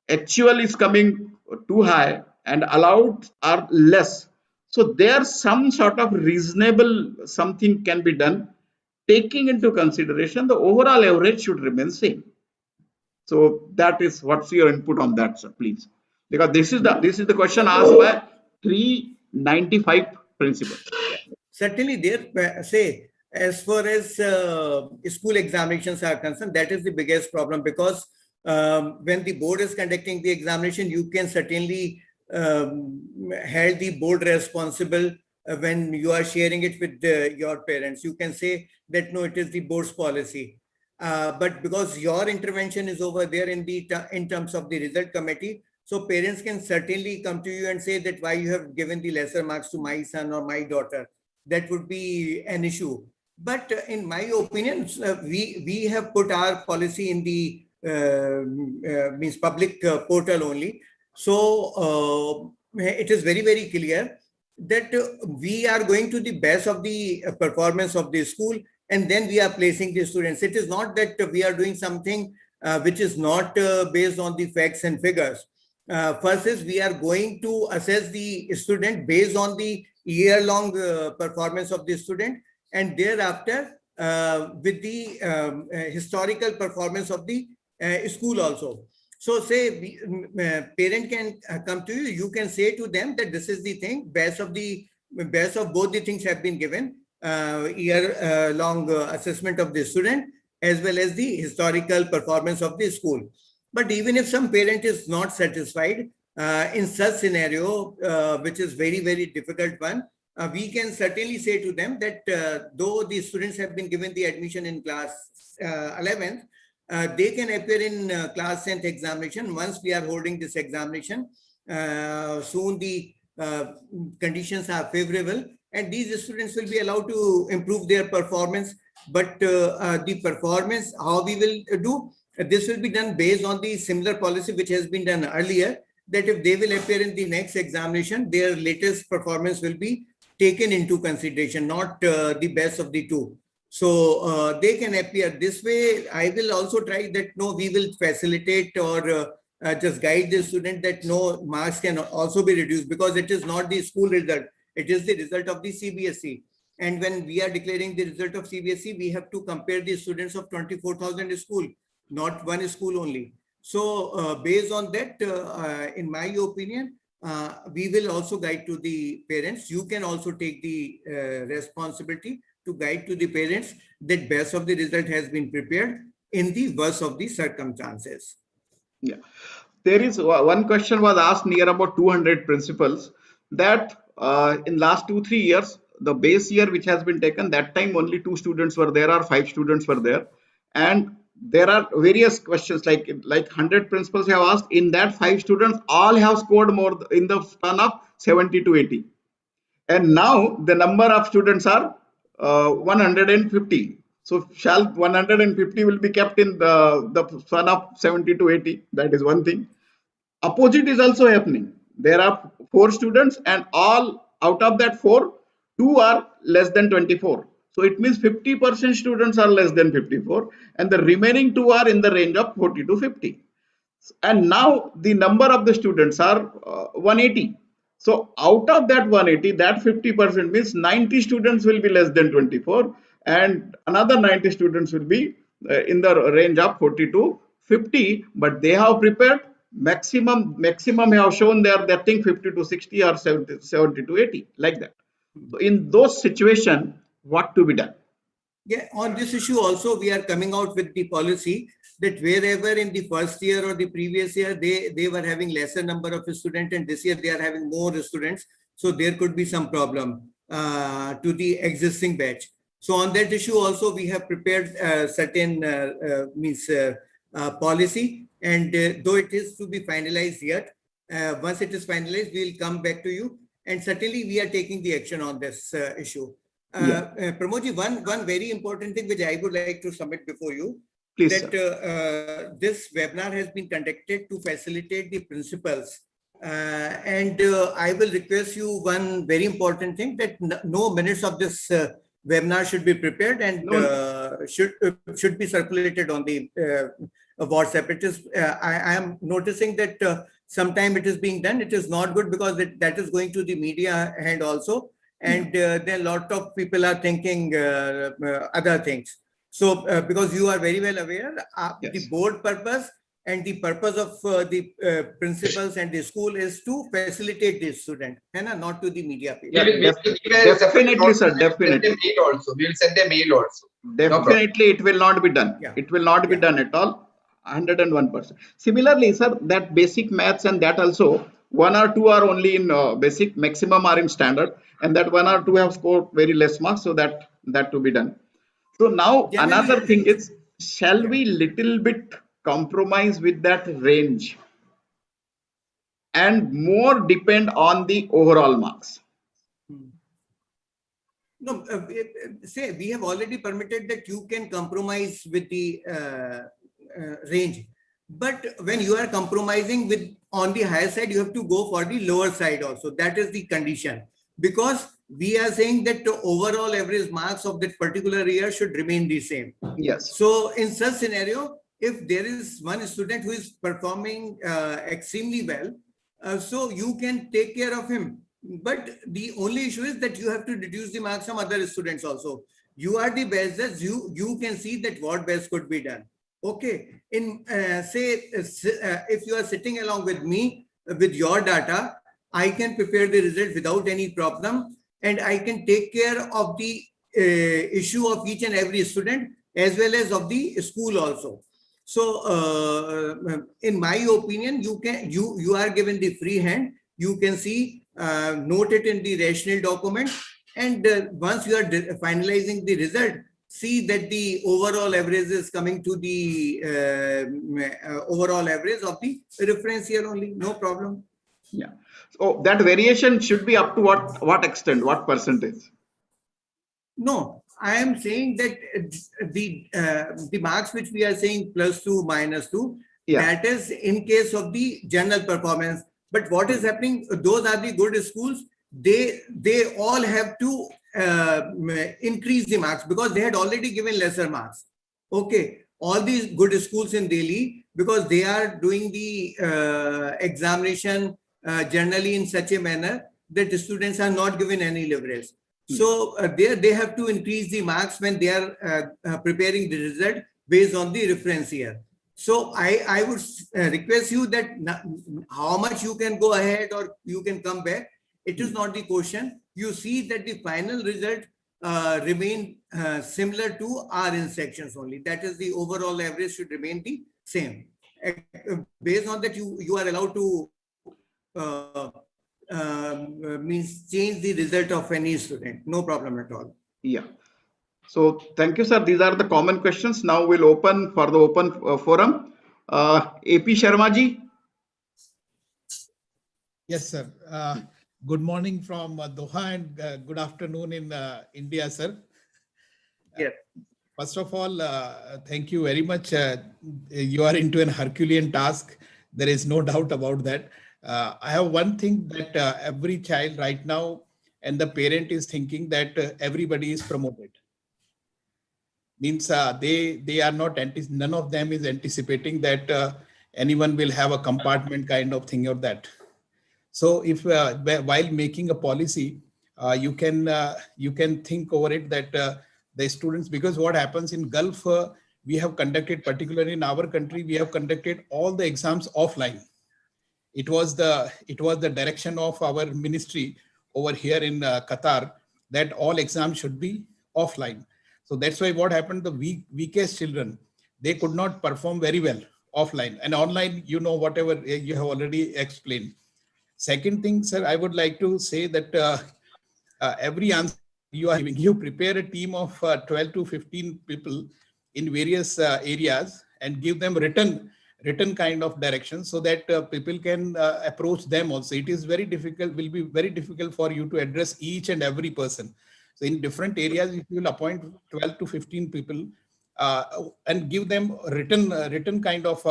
actual is coming too high and allowed are less. So there some sort of reasonable something can be done, taking into consideration the overall average should remain same. So that is, what's your input on that, sir, please? Because this is the question asked by 395 principal. Certainly, there, say, as far as school examinations are concerned, that is the biggest problem, because when the board is conducting the examination, you can certainly hold the board responsible when you are sharing it with your parents. You can say that no, it is the board's policy. But because your intervention is over there in terms of the result committee, so parents can certainly come to you and say that why you have given the lesser marks to my son or my daughter. That would be an issue. But in my opinion, we have put our policy in the means public portal only. So it is very, very clear that we are going to the best of the performance of the school, and then we are placing the students. It is not that we are doing something which is not based on the facts and figures. First is we are going to assess the student based on the year-long performance of the student, and thereafter with the historical performance of the school also. So say parent can come to you, you can say to them that this is the thing, best of both the things have been given, year-long assessment of the student as well as the historical performance of the school. But even if some parent is not satisfied in such scenario, which is very, very difficult one, we can certainly say to them that though the students have been given the admission in class 11th, they can appear in class 10th examination once we are holding this examination. Soon the conditions are favorable, and these students will be allowed to improve their performance. But the performance, how we will do, this will be done based on the similar policy which has been done earlier, that if they will appear in the next examination, their latest performance will be taken into consideration, not the best of the two. So they can appear this way. I will also try that no, we will facilitate or just guide the student that no, marks can also be reduced, because it is not the school result. It is the result of the CBSE. And when we are declaring the result of CBSE, we have to compare the students of 24,000 school, not one school only. So based on that, in my opinion, we will also guide to the parents. You can also take the responsibility to guide to the parents that best of the result has been prepared in the worst of the circumstances. Yeah, there is one question was asked near about 200 principals that in last 2-3 years, the base year which has been taken, that time only 2 students were there or 5 students were there, and there are various questions like 100 principals have asked. In that 5 students, all have scored more in the span of 70 to 80, and now the number of students are 150. So shall 150 will be kept in the span of 70 to 80? That is one thing. Opposite is also happening. There are 4 students, and all out of that 4, 2 are less than 24. So it means 50% students are less than 54, and the remaining 2 are in the range of 40 to 50. And now the number of the students are 180. So out of that 180, that 50% means 90 students will be less than 24, and another 90 students will be in the range of 40 to 50. But they have prepared maximum have shown there that thing 50 to 60 or 70 to 80, like that. So in those situations, what to be done? Yeah, on this issue also, we are coming out with the policy that wherever in the first year or the previous year, they were having lesser number of students, and this year they are having more students. So there could be some problem to the existing batch. So on that issue also, we have prepared certain policy, and though it is to be finalized yet, once it is finalized, we will come back to you, and certainly we are taking the action on this issue. Pramodji, one very important thing which I would like to submit before you, Please, that this webinar has been conducted to facilitate the principals. And I will request you one very important thing, that no minutes of this webinar should be prepared and should be circulated on the WhatsApp. It is I am noticing that sometime it is being done. It is not good, because that is going to the media hand also, and then a lot of people are thinking other things. So because you are very well aware, Yes. the board purpose and the purpose of the principals and the school is to facilitate the student, and not to the media people. Yeah, definitely, sir, definitely. We will send a mail also. Definitely, it will not be done. Yeah. It will not be Yeah. done at all. 101%. Similarly, sir, that basic maths and that also, one or two are only in basic, maximum are in standard, and that one or two have scored very less marks, so that to be done. So now Generally- another thing is, shall we little bit compromise with that range and more depend on the overall marks? No, say we have already permitted that you can compromise with the range, but when you are compromising with on the higher side, you have to go for the lower side also. That is the condition, because we are saying that the overall average marks of that particular year should remain the same. Yes. So in such scenario, if there is one student who is performing extremely well, so you can take care of him. But the only issue is that you have to reduce the marks from other students also. You are the best, you can see that what best could be done. Okay. In say, if you are sitting along with me with your data, I can prepare the result without any problem, and I can take care of the issue of each and every student as well as of the school also. So in my opinion, you are given the free hand. You can see, note it in the rational document, and once you are finalizing the result, see that the overall average is coming to the overall average of the reference year only. No problem. Yeah. So that variation should be up to what extent, what percentage? No, I am saying that the marks which we are saying +2, -2, Yeah. that is in case of the general performance. But what is happening? Those are the good schools. They all have to increase the marks, because they had already given lesser marks. Okay, all these good schools in Delhi, because they are doing the examination generally in such a manner that the students are not given any leverage. So they have to increase the marks when they are preparing the result based on the reference year. So I would request you that how much you can go ahead or you can come back, it is not the question. You see that the final result remain similar to our in sections only. That is, the overall average should remain the same. Based on that, you are allowed to means change the result of any student. No problem at all. Yeah. So thank you, sir. These are the common questions. Now we'll open for the open forum. AP Sharma ji. Yes, sir. Good morning from Doha, and good afternoon in India, sir. Yes. First of all, thank you very much. You are into an Herculean task. There is no doubt about that. I have one thing that every child right now and the parent is thinking that everybody is promoted. Means they are not, none of them is anticipating that anyone will have a compartment kind of thing or that. So if while making a policy, you can think over it that the students, because what happens in Gulf, we have conducted, particularly in our country, we have conducted all the exams offline. It was the direction of our ministry over here in Qatar that all exams should be offline. So that's why what happened, the weakest children, they could not perform very well offline, and online, you know, whatever you have already explained. Second thing, sir, I would like to say that every answer you are giving. You prepare a team of 12 to 15 people in various areas and give them written kind of direction so that people can approach them also. It is very difficult, will be very difficult for you to address each and every person. So in different areas, if you will appoint 12 to 15 people and give them written kind of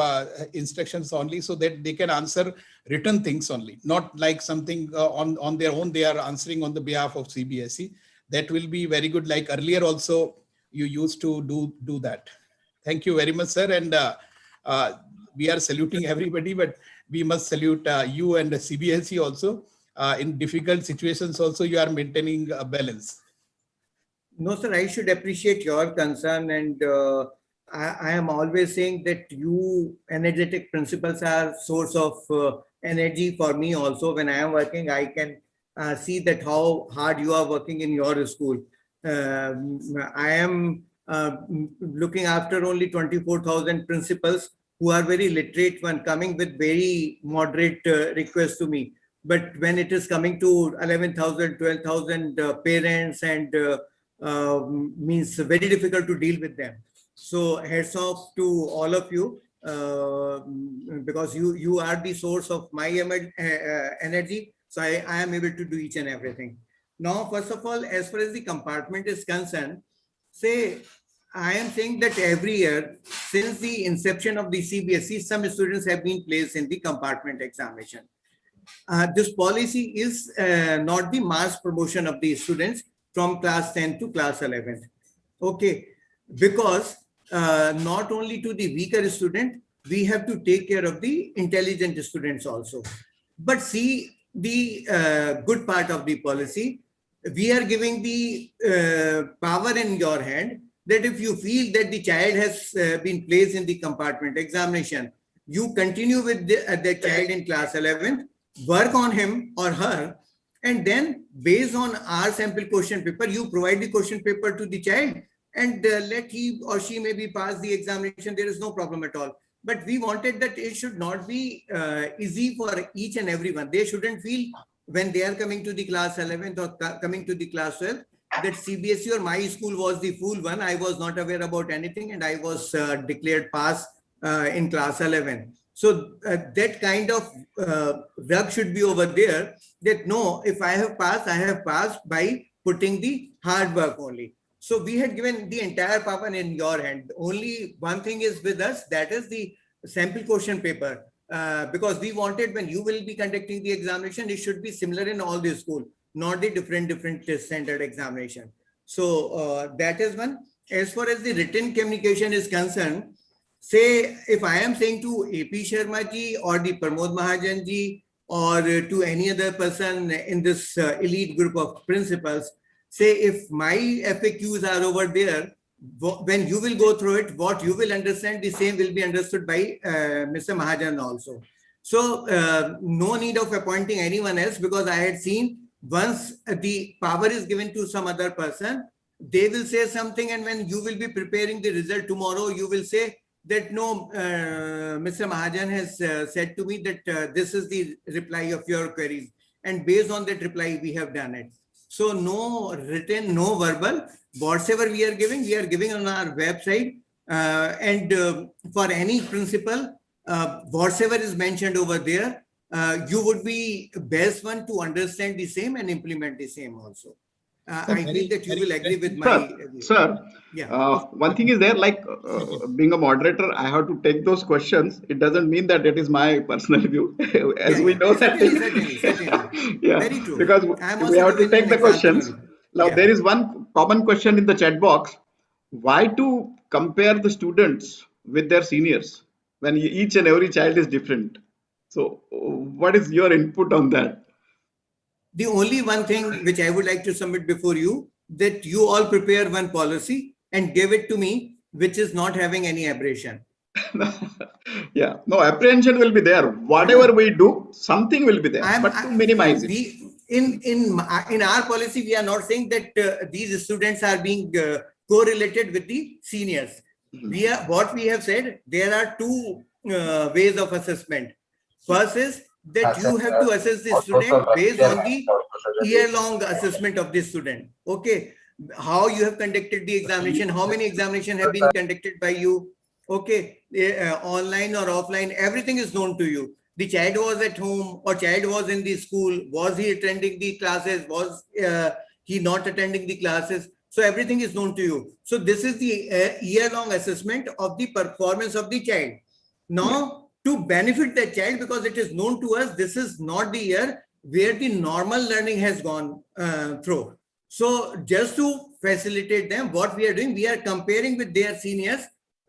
instructions only, so that they can answer written things only, not like something on their own they are answering on the behalf of CBSE. That will be very good. Like earlier also you used to do that. Thank you very much, sir. And we are saluting everybody, but we must salute you and the CBSE also. In difficult situations also, you are maintaining a balance. No, sir, I should appreciate your concern. And I am always saying that you energetic principals are source of energy for me also. When I am working, I can see that how hard you are working in your school. I am looking after only 24,000 principals who are very literate when coming with very moderate requests to me. But when it is coming to 11,000, 12,000 parents and means very difficult to deal with them. So hats off to all of you because you are the source of my energy. So I am able to do each and everything. Now, first of all, as far as the compartment is concerned, say I am saying that every year since the inception of the CBSE, some students have been placed in the compartment examination. This policy is not the mass promotion of the students from class 10 to class 11. Okay, because not only to the weaker student, we have to take care of the intelligent students also. But see the good part of the policy, we are giving the power in your hand that if you feel that the child has been placed in the compartment examination, you continue with the child in class 11, work on him or her, and then based on our sample question paper, you provide the question paper to the child and let he or she maybe pass the examination. There is no problem at all. But we wanted that it should not be easy for each and everyone. They shouldn't feel when they are coming to the class 11th or coming to the class 12 that CBSE or my school was the fool one. I was not aware about anything and I was declared pass in class 11. So that kind of work should be over there, that no, if I have passed by putting the hard work only. So we had given the entire power in your hand. Only one thing is with us, that is the sample question paper. Because we wanted when you will be conducting the examination, it should be similar in all the school, not the different standard examination. So that is one. As far as the written communication is concerned, say if I am saying to AP Sharma ji or the Pramod Mahajan ji or to any other person in this elite group of principals, say if my FAQs are over there, when you will go through it, what you will understand, the same will be understood by Mr. Mahajan also. So no need of appointing anyone else, because I had seen once the power is given to some other person, they will say something, and when you will be preparing the result tomorrow, you will say that no, Mr. Mahajan has said to me that this is the reply of your queries, and based on that reply we have done it. So no written, no verbal, whatever we are giving on our website, and for any principal, whatever is mentioned over there, you would be best one to understand the same and implement the same also. I feel that you will agree with my... Sir, yeah. one thing is there, like being a moderator, I have to take those questions. It doesn't mean that it is my personal view. As we know that. Certainly. Yeah, very true. because we have to take the questions. Now, there is one common question in the chat box. Why to compare the students with their seniors when each and every child is different? So what is your input on that? The only one thing which I would like to submit before you, that you all prepare one policy and give it to me, which is not having any aberration. Yeah, no, apprehension will be there. Whatever we do, something will be there, but to minimize it. In our policy, we are not saying that these students are being correlated with the seniors. What we have said, there are two ways of assessment. First is that you have to assess the student based on the year-long assessment of the student. Okay, how you have conducted the examination, how many examinations have been conducted by you. Okay, online or offline, everything is known to you. The child was at home or child was in the school. Was he attending the classes? Was he not attending the classes? So everything is known to you. So this is the year-long assessment of the performance of the child. Now, to benefit the child, because it is known to us, this is not the year where the normal learning has gone through. So just to facilitate them, what we are doing, we are comparing with their seniors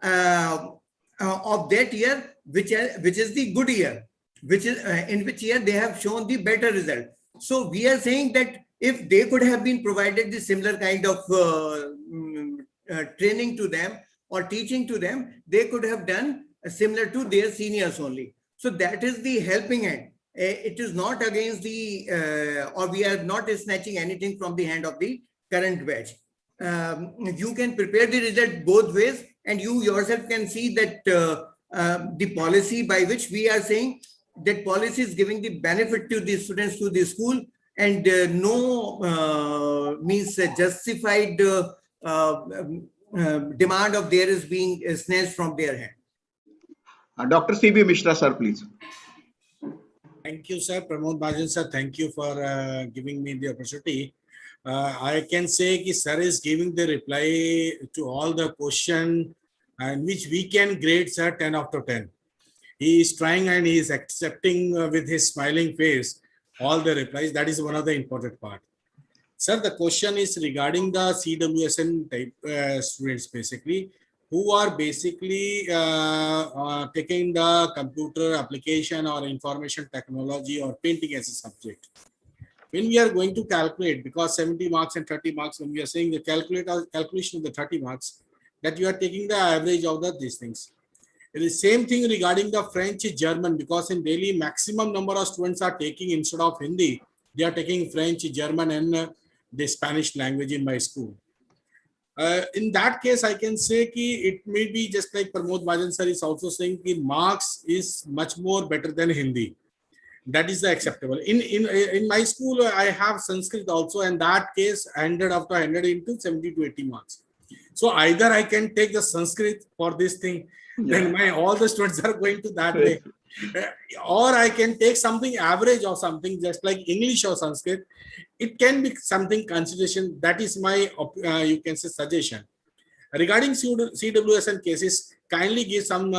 of that year, which is the good year, which is in which year they have shown the better result. So we are saying that if they could have been provided the similar kind of training to them or teaching to them, they could have done similar to their seniors only. So that is the helping hand. It is not against the, or we are not snatching anything from the hand of the current batch. You can prepare the result both ways, and you yourself can see that the policy by which we are saying that policy is giving the benefit to the students, to the school, and no means justified demand of theirs is being snatched from their hand. Dr. C.B. Mishra, sir, please. Thank you, sir. Pramod Mahajan, sir, thank you for giving me the opportunity. I can say that sir is giving the reply to all the question and which we can grade, sir, 10 out of 10. He is trying and he is accepting with his smiling face all the replies. That is one of the important part. Sir, the question is regarding the CWSN type students, basically, who are basically taking the computer application or information technology or painting as a subject. When we are going to calculate, because 70 marks and 30 marks, when we are saying the calculation of the 30 marks, that you are taking the average of these things. It is same thing regarding the French, German, because in Delhi, maximum number of students are taking, instead of Hindi, they are taking French, German, and the Spanish language in my school. In that case, I can say that it may be just like Pramod Mahajan sir is also saying that marks is much more better than Hindi. That is the acceptable. In my school, I have Sanskrit also, and that case 100 after 100 into 70 to 80 marks. So either I can take the Sanskrit for this thing, then all the students are going to that way. Or I can take something average or something just like English or Sanskrit. It can be something consideration. That is my, you can say, suggestion. Regarding CWSN cases, kindly give some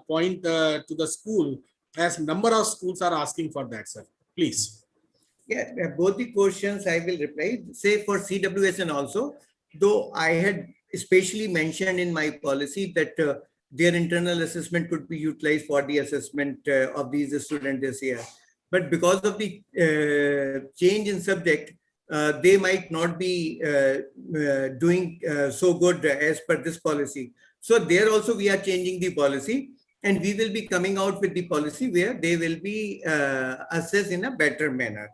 point to the school, as number of schools are asking for that, sir. Please. Yeah, both the questions I will reply. Say for CWSN also, though I had especially mentioned in my policy that their internal assessment could be utilized for the assessment of these students this year. But because of the change in subject, they might not be doing so good as per this policy. So there also we are changing the policy, and we will be coming out with the policy where they will be assessed in a better manner,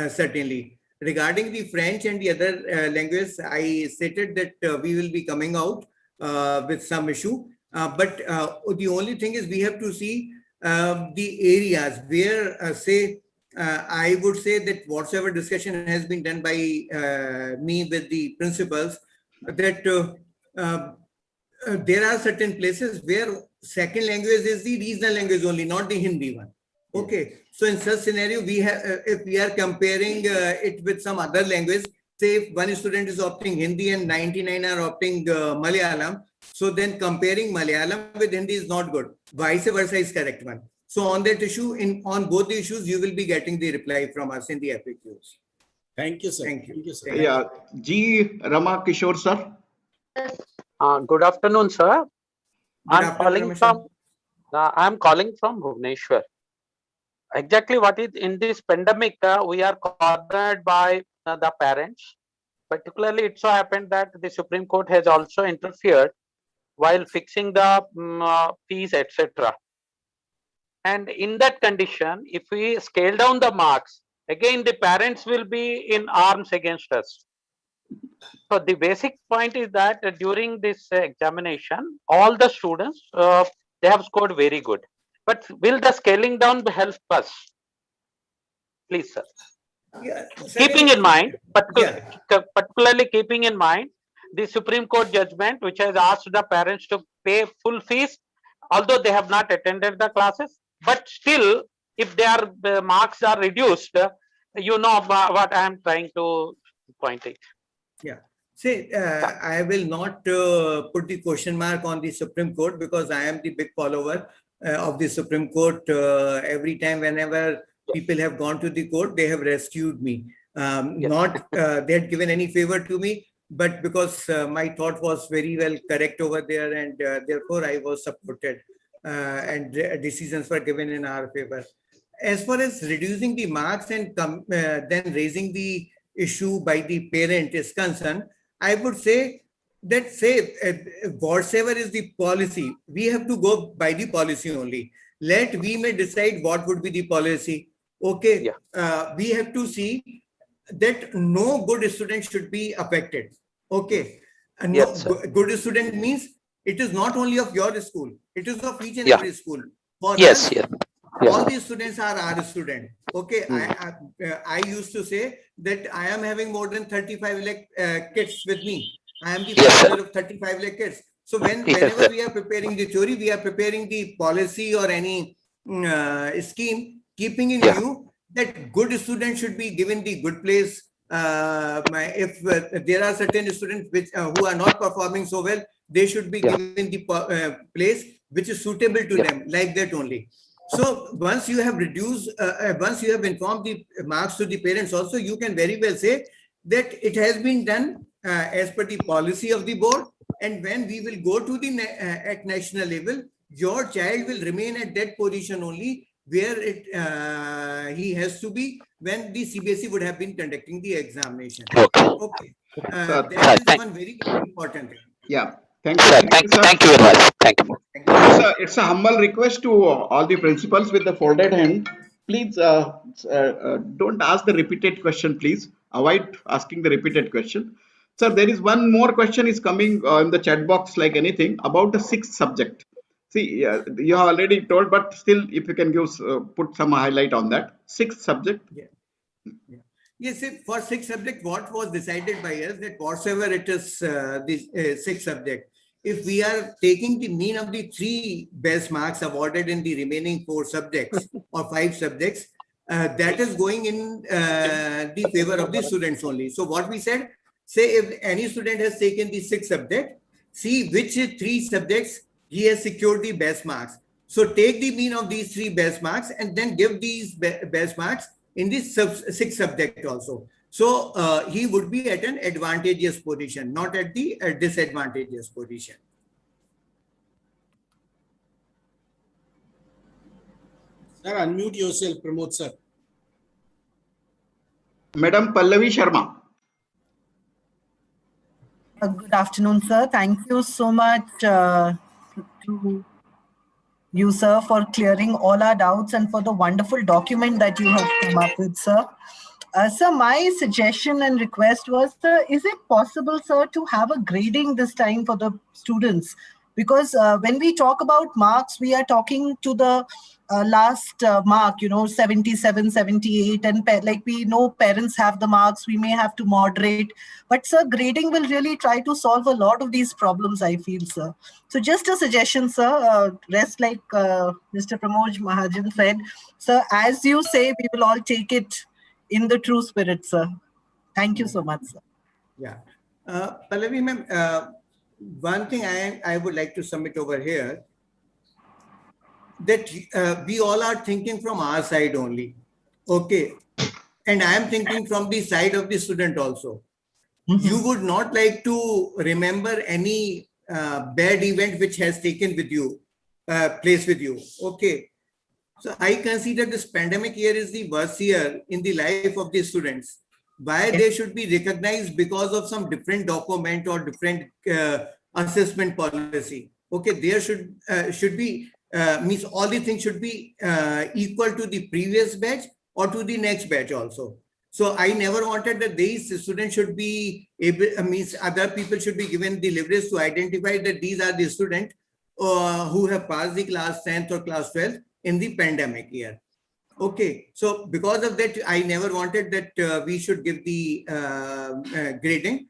certainly. Regarding the French and the other languages, I stated that we will be coming out with some issue. But the only thing is we have to see the areas where, say, I would say that whatsoever discussion has been done by me with the principals, that there are certain places where second language is the regional language only, not the Hindi one. Okay, so in such scenario, we have, if we are comparing it with some other language, say if one student is opting Hindi and 99 are opting Malayalam, so then comparing Malayalam with Hindi is not good. Vice versa is correct one. So on that issue, on both the issues, you will be getting the reply from us in the FAQs. Thank you, sir. Thank you. Thank you, sir. Yeah, G. Rama Kishore, sir. Good afternoon, sir. I'm afternoon, calling from Bhubaneswar. Exactly what is in this pandemic, we are cornered by the parents. Particularly, it so happened that the Supreme Court has also interfered while fixing the fees, etc. And in that condition, if we scale down the marks, again the parents will be in arms against us. So the basic point is that during this examination, all the students, they have scored very good. But will the scaling down help us? Please, sir. Yeah, Keeping in mind, Yeah. particularly keeping in mind the Supreme Court judgment, which has asked the parents to pay full fees, although they have not attended the classes, but still, if their marks are reduced, you know what I am trying to point it. Yeah. See, I will not put the question mark on the Supreme Court because I am the big follower of the Supreme Court. Every time, whenever people have gone to the court, they have rescued me. Yes. Not they had given any favor to me, but because my thought was very well correct over there, and therefore I was supported, and decisions were given in our favor. As far as reducing the marks and then raising the issue by the parent is concerned, I would say that whatever is the policy, we have to go by the policy only. We may decide what would be the policy. Okay, we have to see that no good student should be affected. Okay, and Yes, good student means it is not only of your school, it is of each and Yeah. every school. For Yes, us, yes. all these students are our students. Okay, I used to say that I am having more than 35 lakh kids with me. I am the Yes, sir. father of 35 lakh kids. So Yes, whenever sir. we are preparing the theory, we are preparing the policy or any scheme, keeping in Yeah. view that good students should be given the good place. If there are certain students who are not performing so well, they should be Yeah. given the place which is suitable to them, like that only. So once you have reduced, once you have informed the marks to the parents also, you can very well say that it has been done as per the policy of the board. And when we will go to the at national level, your child will remain at that position only where he has to be when the CBSE would have been conducting the examination. Okay. Okay. Sir, That is one very important thing. Yeah. Thank you. Sir, Thank you, sir. thank you very much. Thank you. It's a humble request to all the principals with the folded hand. Please don't ask the repeated question, please. Avoid asking the repeated question. Sir, there is one more question is coming in the chat box like anything about the sixth subject. See, you have already told, but still, if you can give put some highlight on that. Sixth subject. Yes, for sixth subject, what was decided by us that whatsoever it is the sixth subject, if we are taking the mean of the 3 best marks awarded in the remaining 4 subjects or 5 subjects, that is going in the favor of the students only. So what we said, say if any student has taken the 6th subject, see which 3 subjects he has secured the best marks. So take the mean of these 3 best marks and then give these best marks in the 6th subject also. So he would be at an advantageous position, not at the disadvantageous position. Sir, unmute yourself, Pramod sir. Madam Pallavi Sharma. Good afternoon, sir. Thank you so much to you, sir, for clearing all our doubts and for the wonderful document that you have come up with, sir. Sir, my suggestion and request was, sir, is it possible, sir, to have a grading this time for the students? Because when we talk about marks, we are talking to the last mark, 77, 78, and like we know parents have the marks, we may have to moderate. But, sir, grading will really try to solve a lot of these problems, I feel, sir. So just a suggestion, sir, rest like Mr. Pramod Mahajan said. Sir, as you say, we will all take it in the true spirit, sir. Thank you so much, sir. Yeah. Pallavi ma'am, one thing I would like to submit over here, that we all are thinking from our side only. Okay. And I am thinking from the side of the student also. You would not like to remember any bad event which has taken with you, place with you. Okay. So I consider this pandemic year is the worst year in the life of the students. Why they should be recognized because of some different document or different assessment policy. Okay, there should be means all the things should be equal to the previous batch or to the next batch also. So I never wanted that these students should be able, means other people should be given the leverage to identify that these are the students who have passed the class 10th or class 12th in the pandemic year. Okay, so because of that, I never wanted that we should give the grading.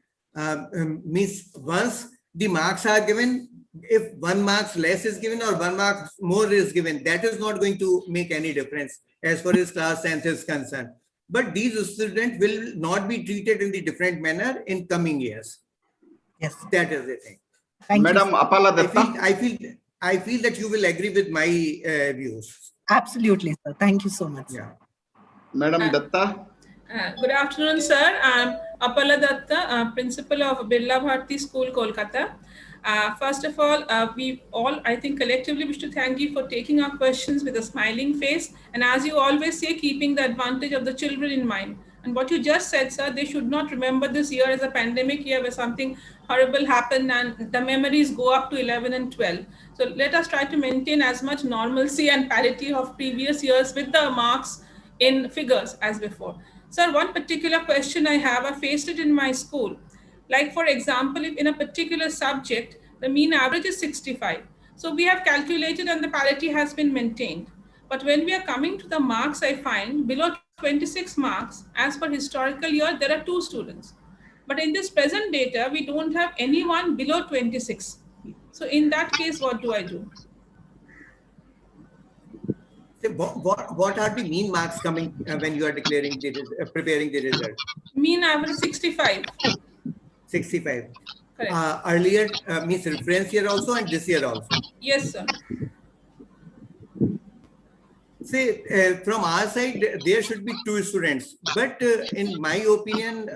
Means once the marks are given, if 1 mark less is given or 1 mark more is given, that is not going to make any difference as far as class 10th is concerned. But these students will not be treated in the different manner in coming years. Yes. That is the thing. Thank Madam you. Apala Datta. I feel that you will agree with my views. Absolutely, sir. Thank you so much. Yeah. Madam Datta. Good afternoon, sir. I'm Apala Datta, Principal of Birla Bharti School, Kolkata. First of all, we all, I think, collectively wish to thank you for taking our questions with a smiling face. And as you always say, keeping the advantage of the children in mind. And what you just said, sir, they should not remember this year as a pandemic year where something horrible happened and the memories go up to 11 and 12. So let us try to maintain as much normalcy and parity of previous years with the marks in figures as before. Sir, one particular question I have, I faced it in my school. Like, for example, if in a particular subject, the mean average is 65. So we have calculated and the parity has been maintained. But when we are coming to the marks, I find below 26 marks, as per historical year, there are 2 students. But in this present data, we don't have anyone below 26. So in that case, what do I do? So what are the mean marks coming when you are declaring the preparing the result? Mean average 65. 65. Correct. Earlier means reference year also and this year also. Yes, sir. See, from our side, there should be 2 students. But in my opinion,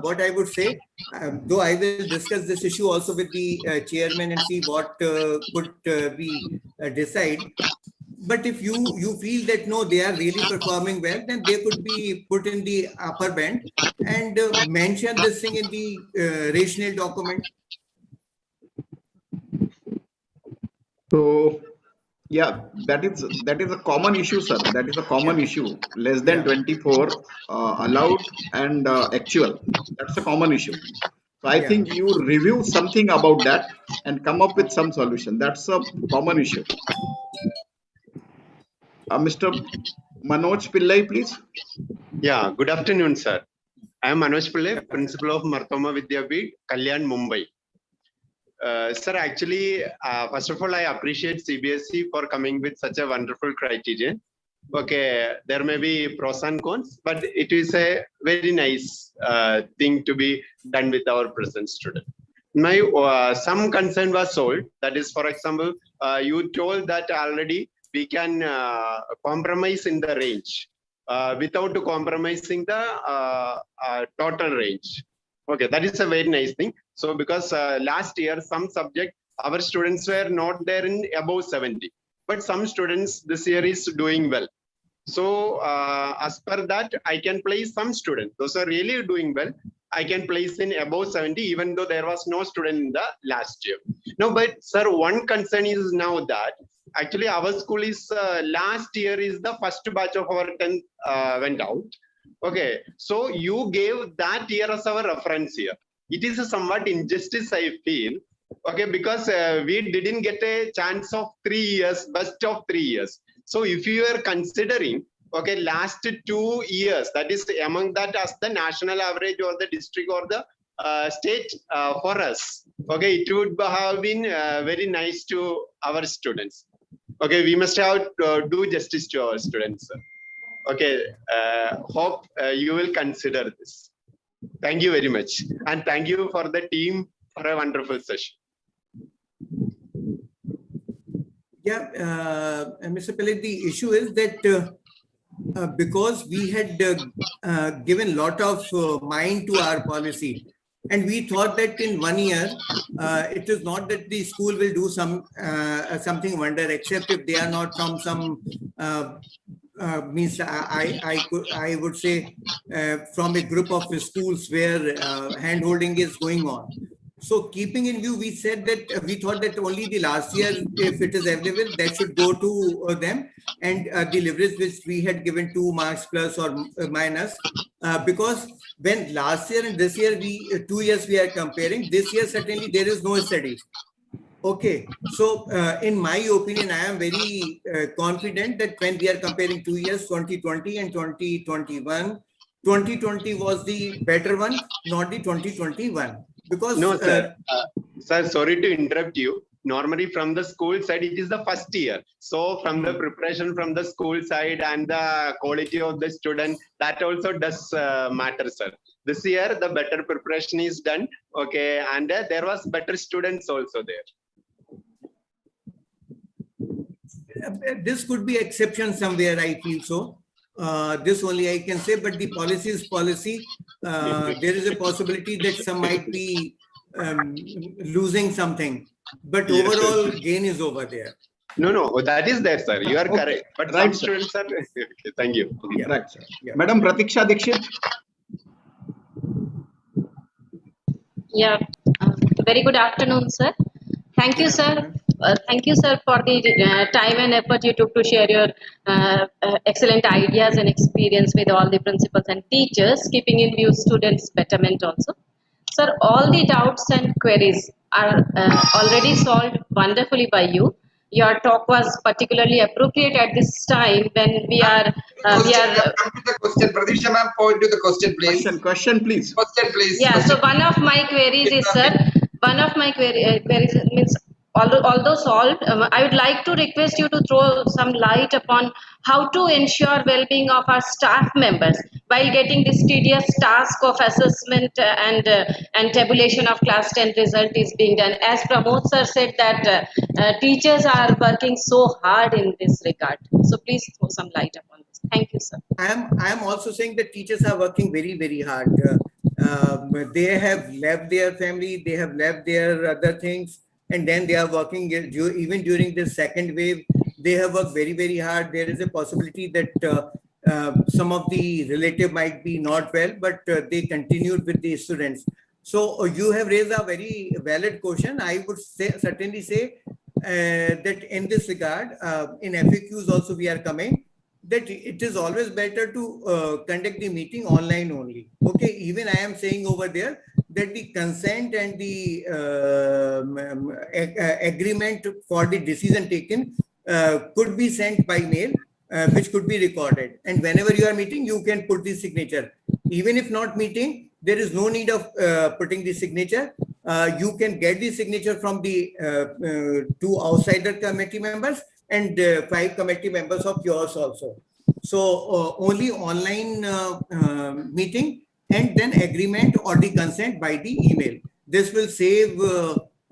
what I would say, though I will discuss this issue also with the chairman and see what could we decide. But if you feel that no, they are really performing well, then they could be put in the upper band and mention this thing in the rational document. So, yeah, that is a common issue, sir. That is a common issue. Less than 24 allowed and actual. That's a common issue. So I think you review something about that and come up with some solution. That's a common issue. Mr. Manoj Pillai, please. Yeah, good afternoon, sir. I am Manoj Pillai, Principal of Marthoma Vidyapeeth, Kalyan, Mumbai. Sir, actually, first of all, I appreciate CBSE for coming with such a wonderful criterion. Okay, there may be pros and cons, but it is a very nice thing to be done with our present student. My some concern was solved. That is, for example, you told that already we can compromise in the range without compromising the total range. Okay, that is a very nice thing. So because last year, some subject, our students were not there in above 70, but some students this year is doing well. So as per that, I can place some students. Those are really doing well. I can place in above 70, even though there was no student in the last year. No, but sir, one concern is now that actually our school is last year is the first batch of our 10th went out. Okay, so you gave that year as our reference year. It is a somewhat injustice, I feel. Okay, because we didn't get a chance of 3 years, best of 3 years. So if you are considering, okay, last 2 years, that is among that as the national average or the district or the state for us, okay, it would have been very nice to our students. Okay, we must have do justice to our students. Sir. Okay, hope you will consider this. Thank you very much. And thank you for the team for a wonderful session. Yeah, Mr. Pillai, the issue is that because we had given lot of mind to our policy, and we thought that in 1 year, it is not that the school will do something wonder, except if they are not from some means I would say from a group of schools where hand-holding is going on. So keeping in view, we said that we thought that only the last year, if it is available, that should go to them, and the leverage which we had given 2 marks plus or minus, because when last year and this year 2 years we are comparing, this year certainly there is no study. Okay, so in my opinion, I am very confident that when we are comparing 2 years, 2020 and 2021, 2020 was the better one, not the 2021. Because No, sir. Sir, sorry to interrupt you. Normally, from the school side, it is the first year. So, from the preparation from the school side and the quality of the student, that also does matter, sir. This year, the better preparation is done. Okay, and there was better students also there. this could be exception somewhere, I feel so. This only I can say, but the policy is policy. There is a possibility that some might be losing something, but Yes, overall yes. gain is over there. No, that is there, sir. You are Okay. correct. But Right, some sir. students are. Okay, thank you. Yeah. Right, sir. Yeah. Madam Pratiksha Dikshit. Yeah, very good afternoon, sir. Thank you, sir. Thank you, sir, for the time and effort you took to share your excellent ideas and experience with all the principals and teachers, keeping in view students' betterment also. Sir, all the doubts and queries are already solved wonderfully by you. Your talk was particularly appropriate at this time when we are Come to the question. Pratisha ma'am, point to the question, please. Question, please. Question, please. Yeah, Question. so one of my queries is, sir, one of my queries means, although solved, I would like to request you to throw some light upon how to ensure well-being of our staff members while getting this tedious task of assessment and tabulation of class 10 result is being done. As Pramod sir said that teachers are working so hard in this regard. So please throw some light upon this. Thank you, sir. I am also saying that teachers are working very, very hard. They have left their family, they have left their other things, and then they are working even during the second wave. They have worked very, very hard. There is a possibility that some of the relative might be not well, but they continued with the students. So you have raised a very valid question. I would certainly say that in this regard, in FAQs also we are coming, that it is always better to conduct the meeting online only. Okay, even I am saying over there that the consent and the agreement for the decision taken could be sent by mail, which could be recorded. And whenever you are meeting, you can put the signature. Even if not meeting, there is no need of putting the signature. You can get the signature from the 2 outsider committee members and 5 committee members of yours also. So only online meeting and then agreement or the consent by the email. This will save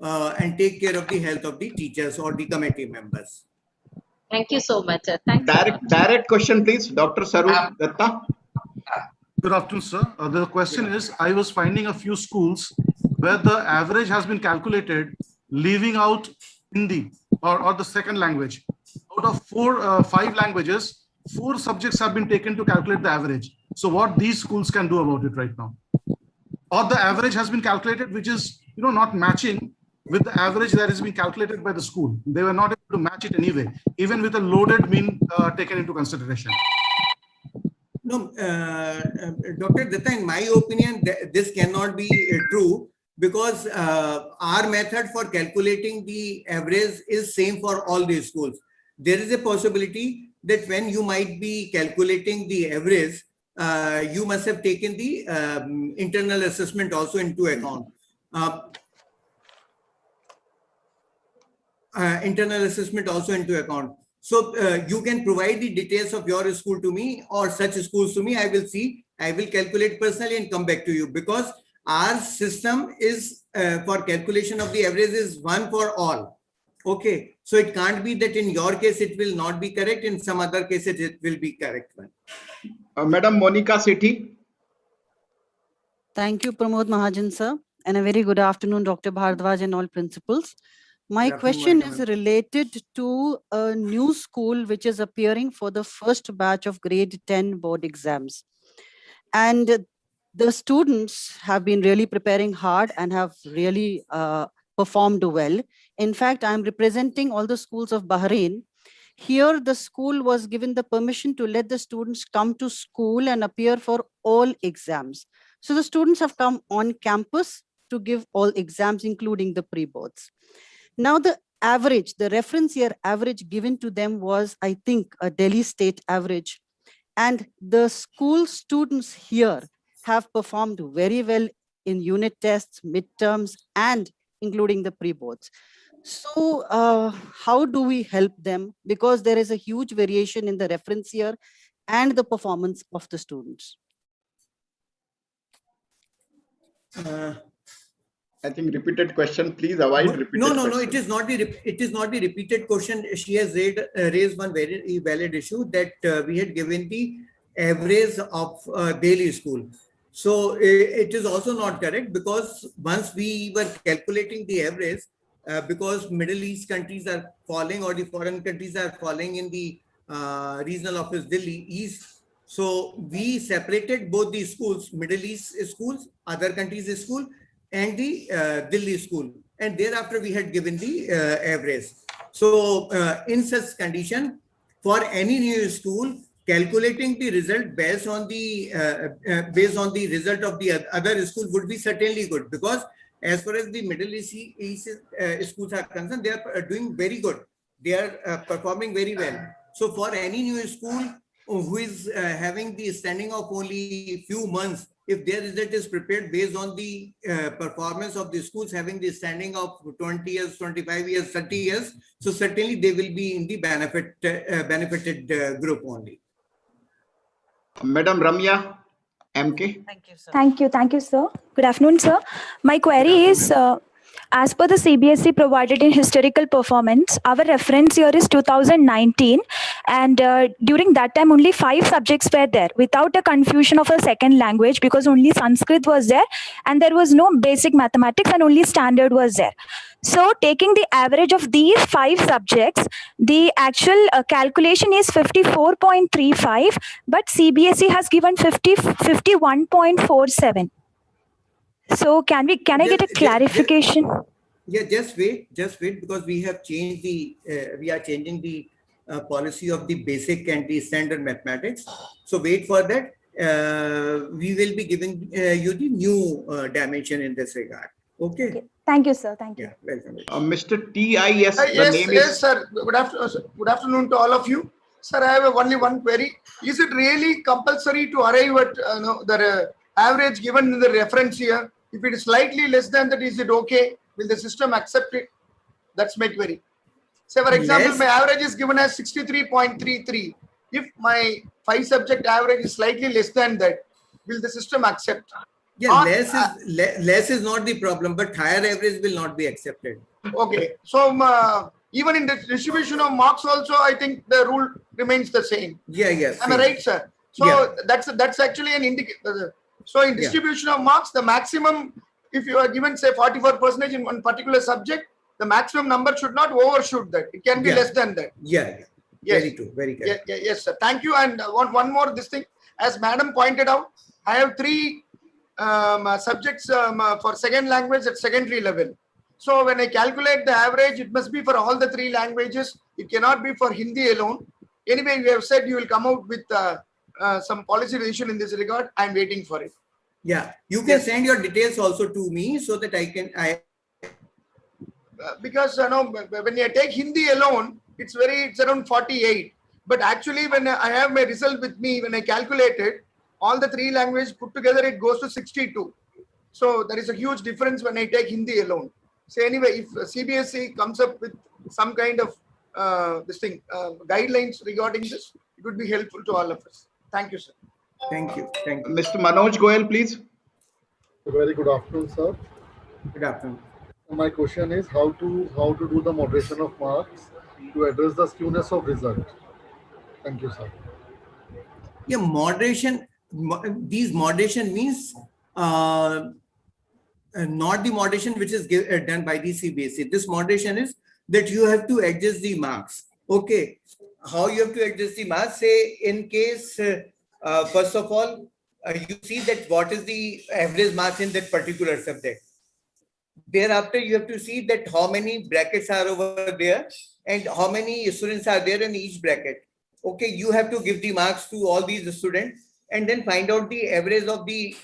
and take care of the health of the teachers or the committee members. Thank you so much, sir. Thanks. Direct question, please. Dr. Saroj Datta. Good afternoon, sir. The question is, I was finding a few schools where the average has been calculated leaving out Hindi or the second language. Out of 5 languages, 4 subjects have been taken to calculate the average. So what these schools can do about it right now? Or the average has been calculated, which is not matching with the average that has been calculated by the school. They were not able to match it anyway, even with a loaded mean taken into consideration. No, Dr. Datta, in my opinion, this cannot be true, because our method for calculating the average is same for all these schools. There is a possibility that when you might be calculating the average, you must have taken the internal assessment also into account. Internal assessment also into account. So you can provide the details of your school to me or such schools to me. I will see, I will calculate personally and come back to you, because our system is for calculation of the average is one for all. Okay, so it can't be that in your case it will not be correct, in some other cases it will be correct one. Madam Monica Sethi. Thank you, Pramod Mahajan, sir, and a very good afternoon, Dr. Bhardwaj and all principals. My question is related to a new school which is appearing for the first batch of grade 10 board exams. And the students have been really preparing hard and have really performed well. In fact, I'm representing all the schools of Bahrain. Here, the school was given the permission to let the students come to school and appear for all exams. So the students have come on campus to give all exams, including the pre-boards. Now the average, the reference year average given to them was, I think, a Delhi state average. And the school students here have performed very well in unit tests, midterms, and including the pre-boards. So how do we help them? Because there is a huge variation in the reference year and the performance of the students. I think repeated question, please avoid repeated No, question. it is not the repeated question. She has raised one very valid issue that we had given the average of Delhi school. So it is also not correct, because once we were calculating the average, because Middle East countries are falling, or the foreign countries are falling in the regional office Delhi East. So we separated both the schools, Middle East schools, other countries school, and the Delhi school. And thereafter we had given the average. So in such condition, for any new school, calculating the result based on the result of the other school would be certainly good, because as far as the Middle East schools are concerned, they are doing very good. They are performing very well. So for any new school who is having the standing of only few months, if their result is prepared based on the performance of the schools having the standing of 20 years, 25 years, 30 years, so certainly they will be in the benefited group only. Madam Ramya, MK. Thank you, sir. Good afternoon, sir. My query is, as per the CBSE provided in historical performance, our reference year is 2019, and during that time only 5 subjects were there without a confusion of a second language, because only Sanskrit was there and there was no basic mathematics and only standard was there. So taking the average of these 5 subjects, the actual calculation is 54.35, but CBSE has given 51.47. So can I get a clarification? Yeah, just wait, because we have changed we are changing the policy of the basic and the standard mathematics. So wait for that. We will be giving you the new dimension in this regard. Okay. Thank you, sir. Thank you. Yeah, welcome. Mr. TIS, the name yes, is... sir. Good afternoon to all of you. Sir, I have only one query. Is it really compulsory to arrive at the average given in the reference year? If it is slightly less than that, is it okay? Will the system accept it? That's my query. Say, for example, my average is given as 63.33. If my 5 subject average is slightly less than that, will the system accept? Yeah, less is not the problem, but higher average will not be accepted. Okay. So even in the distribution of marks also, I think the rule remains the same. Yeah, yes. Am I right, sir? So yeah. that's actually an indicator. So in distribution of marks, the maximum, if you are given say 44% in one particular subject, the maximum number should not overshoot that. It can be less than that. Yeah. Yes. Very true. Very good. Yes, sir. Thank you. And one more this thing, as Madam pointed out, I have 3 subjects for second language at secondary level. So when I calculate the average, it must be for all the 3 languages. It cannot be for Hindi alone. Anyway, you have said you will come out with some policy decision in this regard. I'm waiting for it. Yeah, you can send your details also to me so that I can. Because when I take Hindi alone, it's around 48. But actually, when I have my result with me, when I calculate it, all the 3 languages put together, it goes to 62. So there is a huge difference when I take Hindi alone. So anyway, if CBSE comes up with some kind of guidelines regarding this, it would be helpful to all of us. Thank you, sir. Thank you. Mr. Manoj Goyal, please. Very good afternoon, sir. Good afternoon. My question is how to do the moderation of marks to address the skewness of result. Thank you, sir. Yeah, moderation. These moderation means not the moderation which is done by the CBSE. This moderation is that you have to adjust the marks. Okay. How you have to adjust the marks? Say in case, first of all, you see that what is the average marks in that particular subject. Thereafter, you have to see that how many brackets are over there and how many students are there in each bracket. Okay, you have to give the marks to all these students and then find out the average of the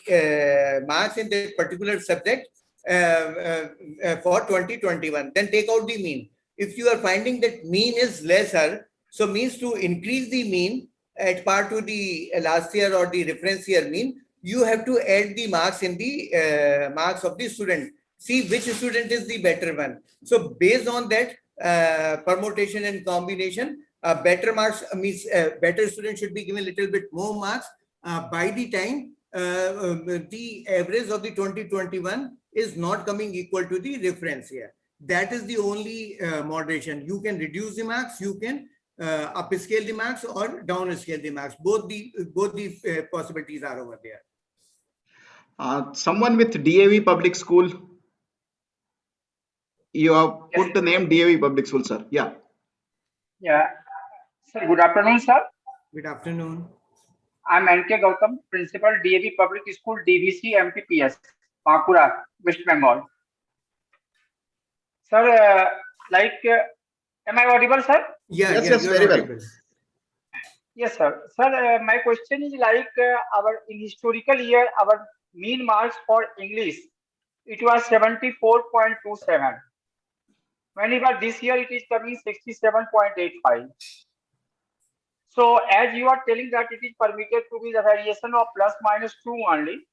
marks in that particular subject for 2021. Then take out the mean. If you are finding that mean is lesser, so means to increase the mean at par to the last year or the reference year mean, you have to add the marks in the marks of the student. See which student is the better one. So based on that permutation and combination, better marks means better student should be given a little bit more marks by the time the average of the 2021 is not coming equal to the reference year. That is the only moderation. You can reduce the marks, you can upscale the marks or downscale the marks. Both the possibilities are over there. Someone with DAV public school, you have put the name DAV public school, sir. Yeah. Yeah. Sir, good afternoon, sir. Good afternoon. I'm N.K. Gautam, Principal DAV Public School, DVC MPPS, Bankura, West Bengal. Sir, am I audible, sir? Yes, very well. Yes, sir. Sir, my question is in historical year, our mean marks for English, it was 74.27. Whenever this year it is coming 67.85. So as you are telling that it is permitted to be the variation of plus minus 2 only,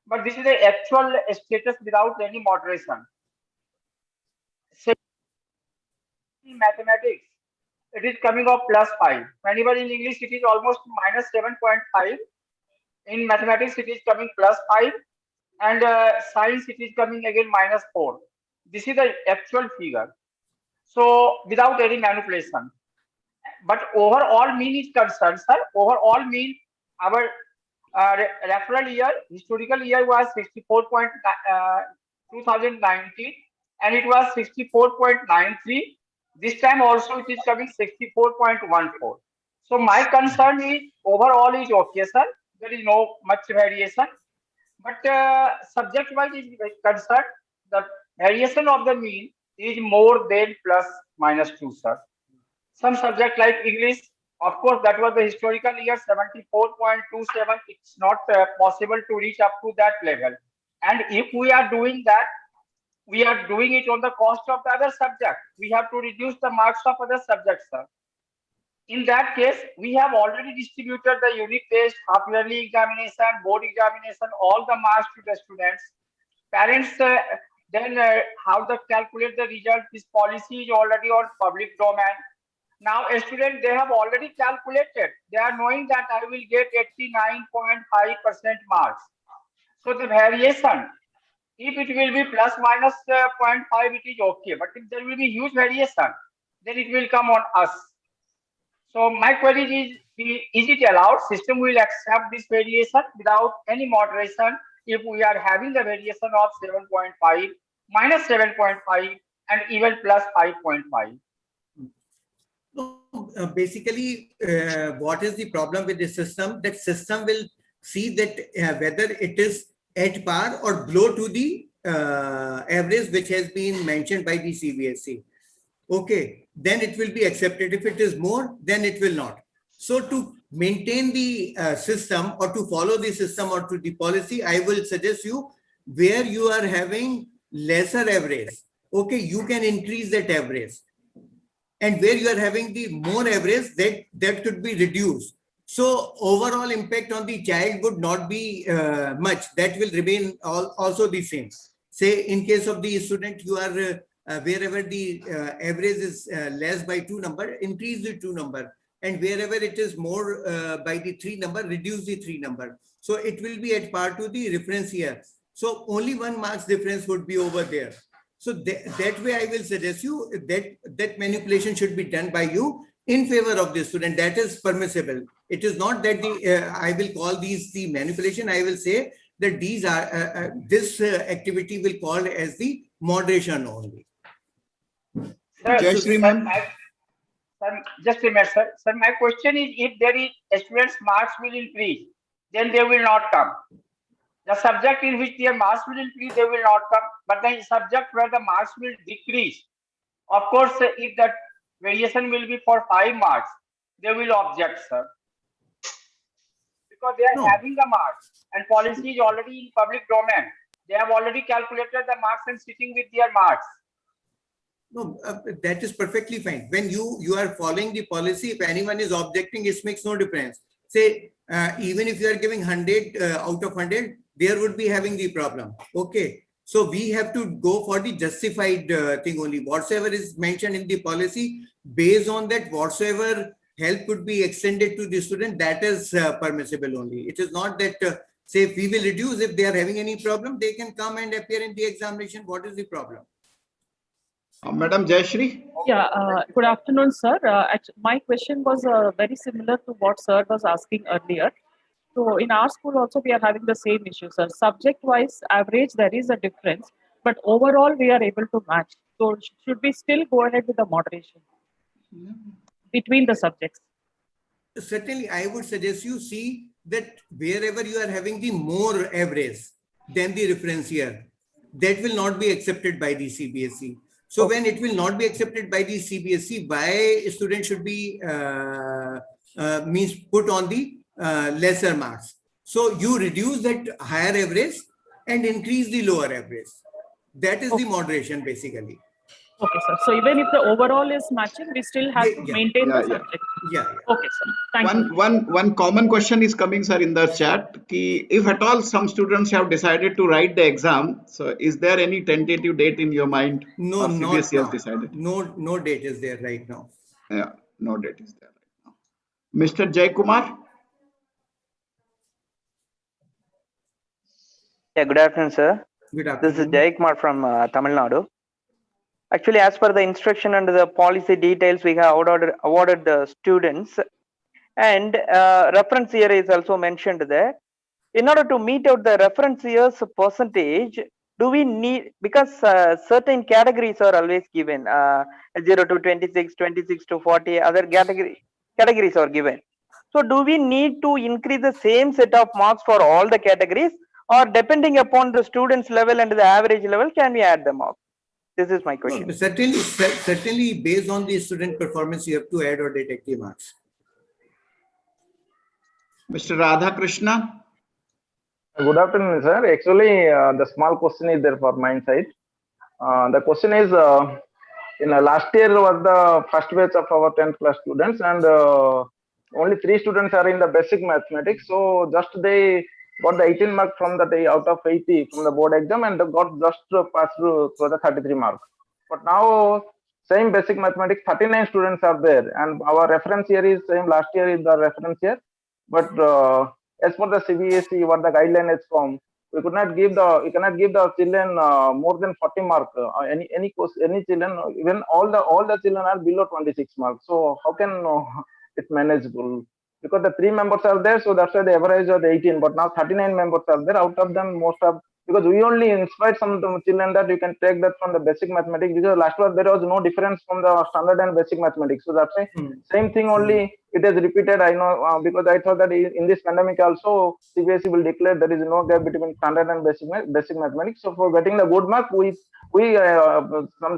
but this is the actual status without any moderation. In mathematics, it is coming up plus 5. Whenever in English it is almost minus 7.5. In mathematics it is coming plus 5, and science it is coming again minus 4. This is the actual figure. So without any manipulation. But overall mean is concerned, sir. Overall mean, our referral year, historical year was 2019, and it was 64.93. This time also it is coming 64.14. So my concern is overall is okay, sir. There is no much variation. But subject-wise is concerned, the variation of the mean is more than plus minus 2, sir. Some subject like English, of course, that was the historical year 74.27. It's not possible to reach up to that level. And if we are doing that, we are doing it on the cost of the other subject. We have to reduce the marks of other subjects, sir. In that case, we have already distributed the unit test, half-yearly examination, board examination, all the marks to the students. Parents then how to calculate the result. This policy is already on public domain. Now, a student, they have already calculated. They are knowing that I will get 89.5% marks. So the variation, if it will be plus minus 0.5, it is okay. But if there will be huge variation, then it will come on us. So my query is it allowed? System will accept this variation without any moderation if we are having the variation of 7.5, minus 7.5, and even plus 5.5. Basically, what is the problem with the system? That system will see that whether it is at par or below to the average which has been mentioned by the CBSE. Okay, then it will be accepted. If it is more, then it will not. So to maintain the system or to follow the system or to the policy, I will suggest you where you are having lesser average. Okay, you can increase that average. And where you are having the more average, that could be reduced. So overall impact on the child would not be much. That will remain also the same. Say in case of the student, you are wherever the average is less by 2 number, increase the 2 number. And wherever it is more by the 3 number, reduce the 3 number. So it will be at par to the reference year. So only 1 marks difference would be over there. So that way I will suggest you that manipulation should be done by you in favor of the student. That is permissible. It is not that I will call these the manipulation. I will say that these are this activity will call as the moderation only. Sir, just a minute, sir. Sir, my question is, if there is a student's marks will increase, then they will not come. The subject in which their marks will increase, they will not come. But the subject where the marks will decrease, of course, if that variation will be for 5 marks, they will object, sir. Because they are having the marks and policy is already in public domain. They have already calculated the marks and sitting with their marks. No, that is perfectly fine. When you are following the policy, if anyone is objecting, it makes no difference. Say, even if you are giving 100 out of 100, there would be having the problem. Okay. So we have to go for the justified thing only. Whatsoever is mentioned in the policy, based on that, whatsoever help could be extended to the student, that is permissible only. It is not that, say, if we will reduce, if they are having any problem, they can come and appear in the examination. What is the problem? Madam Jayashree? Yeah, good afternoon, sir. My question was very similar to what sir was asking earlier. So in our school also, we are having the same issue, sir. Subject-wise average, there is a difference, but overall, we are able to match. So should we still go ahead with the moderation between the subjects? Certainly, I would suggest you see that wherever you are having the more average than the reference year, that will not be accepted by the CBSE. So when it will not be accepted by the CBSE, why a student should be means put on the lesser marks. So you reduce that higher average and increase the lower average. That is the moderation basically. Okay, sir. So even if the overall is matching, we still have to maintain the subject. Yeah. Okay, sir. Thank you. One common question is coming, sir, in the chat. Ki if at all some students have decided to write the exam, so is there any tentative date in your mind? No, or not CBSE has now. decided? No date is there right now. Yeah, no date is there right now. Mr. Jay Kumar? Yeah, good afternoon, sir. Good afternoon. This is Jay Kumar from Tamil Nadu. Actually, as per the instruction and the policy details, we have awarded the students, and reference year is also mentioned there. In order to meet out the reference year's percentage, do we need, because certain categories are always given, 0 to 26, 26 to 40, other categories are given. So do we need to increase the same set of marks for all the categories, or depending upon the student's level and the average level, can we add them up? This is my question. No, certainly based on the student performance, you have to add or deduct the marks. Mr. Radhakrishna? Good afternoon, sir. Actually, the small question is there for my side. The question is, in last year was the first batch of our 10th class students, and only 3 students are in the basic mathematics. So just they got the 18 mark from the day out of 80 from the board exam, and they got just passed through the 33 mark. But now same basic mathematics, 39 students are there, and our reference year is same. Last year is the reference year, but as per the CBSE, what the guideline is from, we cannot give the children more than 40 mark. Any children, even all the children are below 26 marks. So how can it manageable? Because the 3 members are there, so that's why the average of the 18. But now 39 members are there. Out of them, most of, because we only inspired some children that you can take that from the basic mathematics, because last year there was no difference from the standard and basic mathematics. So that's why same thing only it is repeated. I know because I thought that in this pandemic also CBSE will declare there is no gap between standard and basic mathematics. So for getting the good mark, we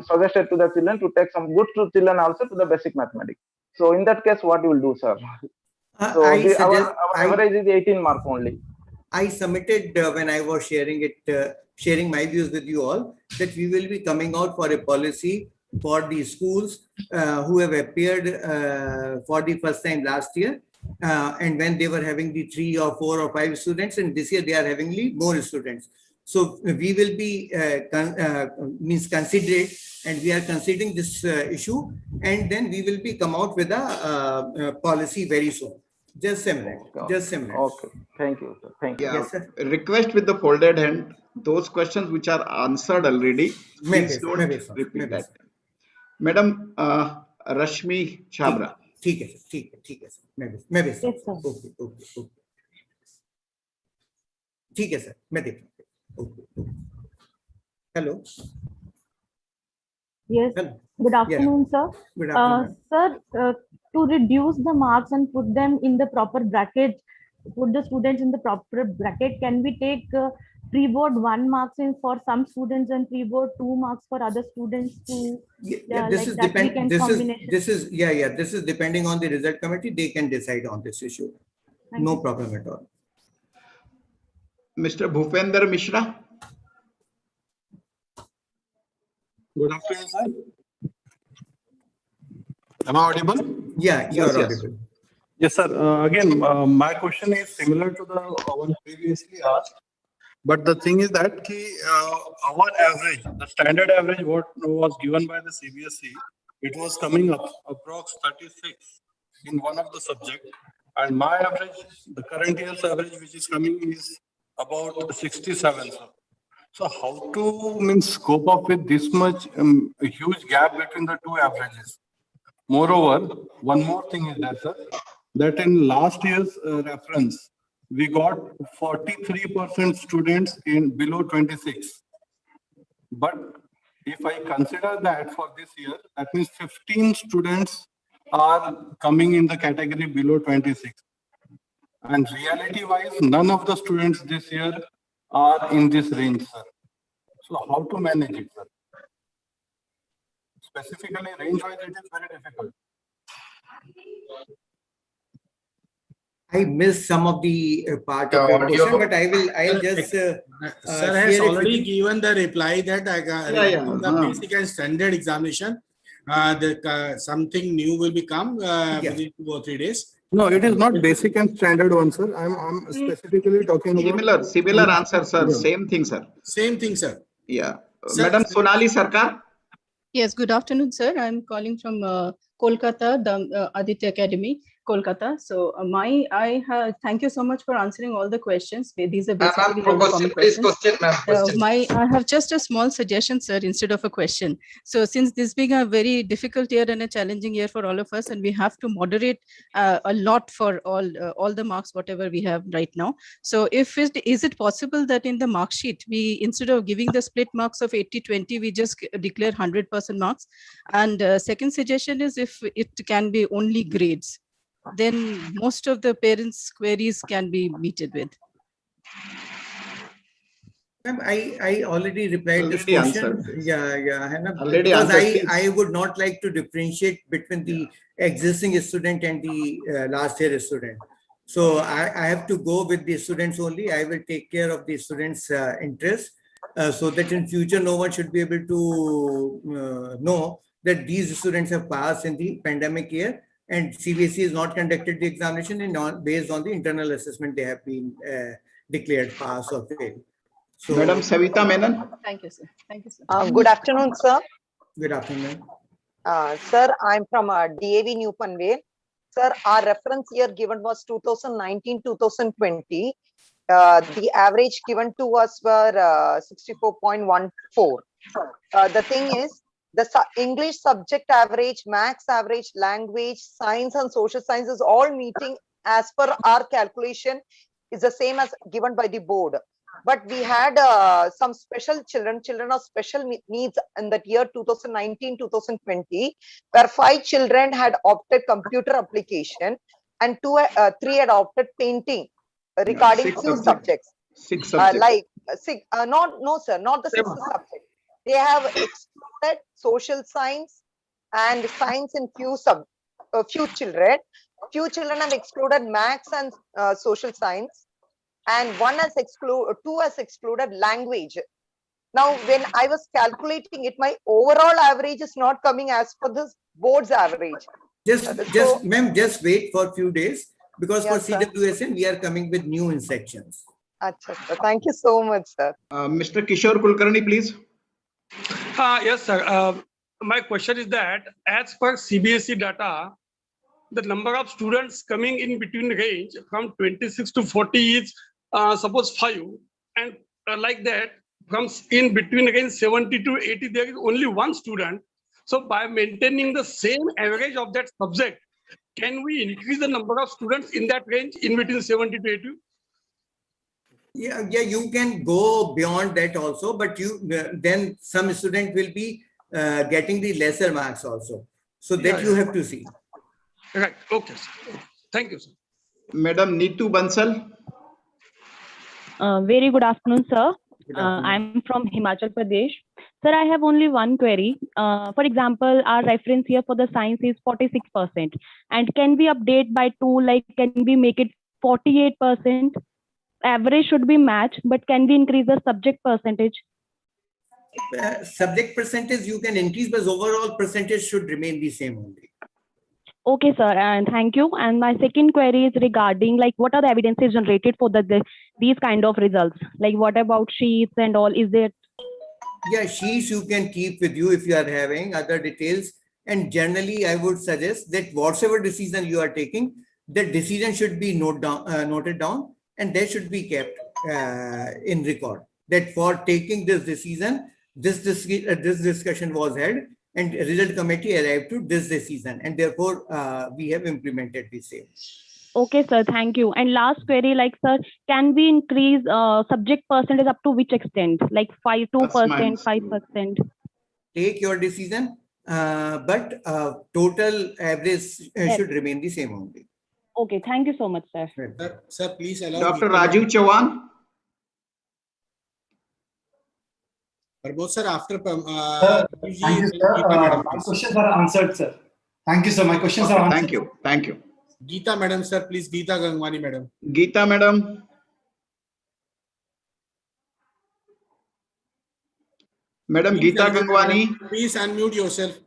suggested to the children to take some good children also to the basic mathematics. So in that case, what you will do, sir? So our average is 18 mark only. I submitted when I was sharing my views with you all, that we will be coming out for a policy for the schools who have appeared for the first time last year, and when they were having the 3 or 4 or 5 students, and this year they are having more students. So we will be considerate, and we are considering this issue, and then we will be come out with a policy very soon. Just a minute. Just a minute. Okay. Thank you, sir. Thank you. Yeah, Yes, sir. request with the folded hand. Those questions which are answered already, please don't repeat that. Madam Rashmi Chabra. ठीक है sir, मैं भी sir, okay, ठीक है sir, मैं देख रहा हूँ। Hello. Yes. Good afternoon, sir. Good afternoon. Sir, to reduce the marks and put them in the proper bracket, put the students in the proper bracket, can we take pre-board 1 marks in for some students and pre-board 2 marks for other students to This is depending on the result committee. They can decide on this issue. No problem at all. Mr. Bhupender Mishra. Good afternoon, sir. Am I audible? Yeah, you Yes, are yes. audible. Yes, sir. Again, my question is similar to the one previously asked. But the thing is that our average, the standard average, what was given by the CBSE, it was coming up approx 36 in one of the subject, and my average, the current year's average, which is coming, is about 67. Sir. So how to cope up with this much a huge gap between the two averages? Moreover, one more thing is that, sir, that in last year's reference, we got 43% students in below 26. But if I consider that for this year, that means 15 students are coming in the category below 26. And reality-wise, none of the students this year are in this range, sir. So how to manage it, sir? Specifically, range-wise, it is very difficult. I missed some of the part of your question, but I'll just Sir share has it with already you. given the reply that the basic and standard examination, something new will become within 2 or 3 days. No, it is not basic and standard one, sir. I'm specifically talking about Similar answer, sir. Yeah. Same thing, sir. Same thing, sir. Yeah. Sir, Madam Sonali Sarkar. Yes, good afternoon, sir. I'm calling from Kolkata, the Aditya Academy, Kolkata. So thank you so much for answering all the questions. These are basically all the common questions. I have just a small suggestion, sir, instead of a question. So since this being a very difficult year and a challenging year for all of us, and we have to moderate a lot for all the marks, whatever we have right now. So is it possible that in the mark sheet, we, instead of giving the split marks of 80-20, we just declare 100% marks? And second suggestion is, if it can be only grades, then most of the parents' queries can be meted with. Ma'am, I already replied this Already question. answered. Yeah, Hannah, Already because answered, I would not like to differentiate between the existing student and the last year student. So I have to go with the students only. I will take care of the students' interest, so that in future no one should be able to know that these students have passed in the pandemic year, and CBSE has not conducted the examination and based on the internal assessment they have been declared pass or fail. So, Madam Savita Menon. Thank you, sir. Thank you, sir. Good afternoon, sir. Good afternoon. Sir, I'm from DAV New Panvel. Sir, our reference year given was 2019-2020. The average given to us were 64.14. The thing is, the English subject average, maths average, language, science and social sciences all meeting as per our calculation is the same as given by the board. But we had some special children of special needs in that year 2019-2020, where 5 children had opted computer application and 3 had opted painting regarding 2 subjects. 6 subjects. No, sir, not the 6th subject. They have excluded social science and science in few children. Few children have excluded maths and social science, and 2 has excluded language. Now, when I was calculating it, my overall average is not coming as per this board's average. Ma'am, just wait for a few days, because Yes, for sir. CWSN we are coming with new instructions. Achha, sir. Thank you so much, sir. Mr. Kishore Kulkarni, please. Yes, sir. My question is that as per CBSE data, the number of students coming in between range from 26 to 40 is suppose 5, and like that from in between range 70 to 80 there is only 1 student. So by maintaining the same average of that subject, can we increase the number of students in that range in between 70 to 80? Yeah, you can go beyond that also, but then some student will be getting the lesser marks also. So that you have to see. Right. Okay, sir. Thank you, sir. Madam Neetu Bansal. Very good afternoon, sir. I'm from Himachal Pradesh. Sir, I have only one query. For example, our reference here for the science is 46%. And can we update by 2, like can we make it 48%? Average should be matched, but can we increase the subject percentage? Subject percentage you can increase, but overall percentage should remain the same only. Okay, sir, and thank you. And my second query is regarding like what are the evidences generated for these kind of results? Like what about sheets and all? Is there? Yeah, sheets you can keep with you if you are having other details. And generally, I would suggest that whatever decision you are taking, that decision should be noted down, and that should be kept in record. That for taking this decision, this discussion was held, and result committee arrived to this decision, and therefore we have implemented the same. Okay, sir, thank you. And last query, like, sir, can we increase subject percentage up to which extent? Like 2%, 5%? Take your decision, but total average should remain the same only. Okay, thank you so much, sir. Sir, please allow Dr. Rajiv Chavan. Parbodh sir, after thank you, sir. My questions are answered, sir. Thank you, sir. My questions are answered. Thank you. Thank you. Geeta madam, sir, please. Geeta Gangwani madam. Geeta madam. Madam Geeta Gangwani. Please unmute yourself.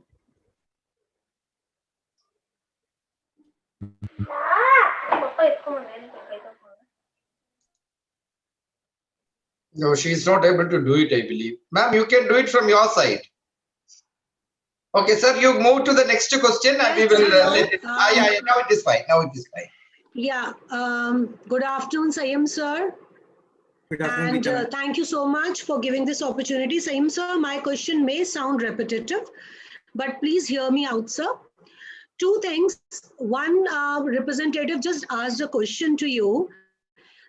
No, she is not able to do it, I believe. Ma'am, you can do it from your side. Okay, sir, you move to the next question and we will let it. Now it is fine. Now it is fine. Yeah. Good afternoon, Sayam sir. Good afternoon, and thank you so much for giving this opportunity. Sayam sir, my question may sound repetitive, but please hear me out, sir. Two things. One, representative just asked a question to you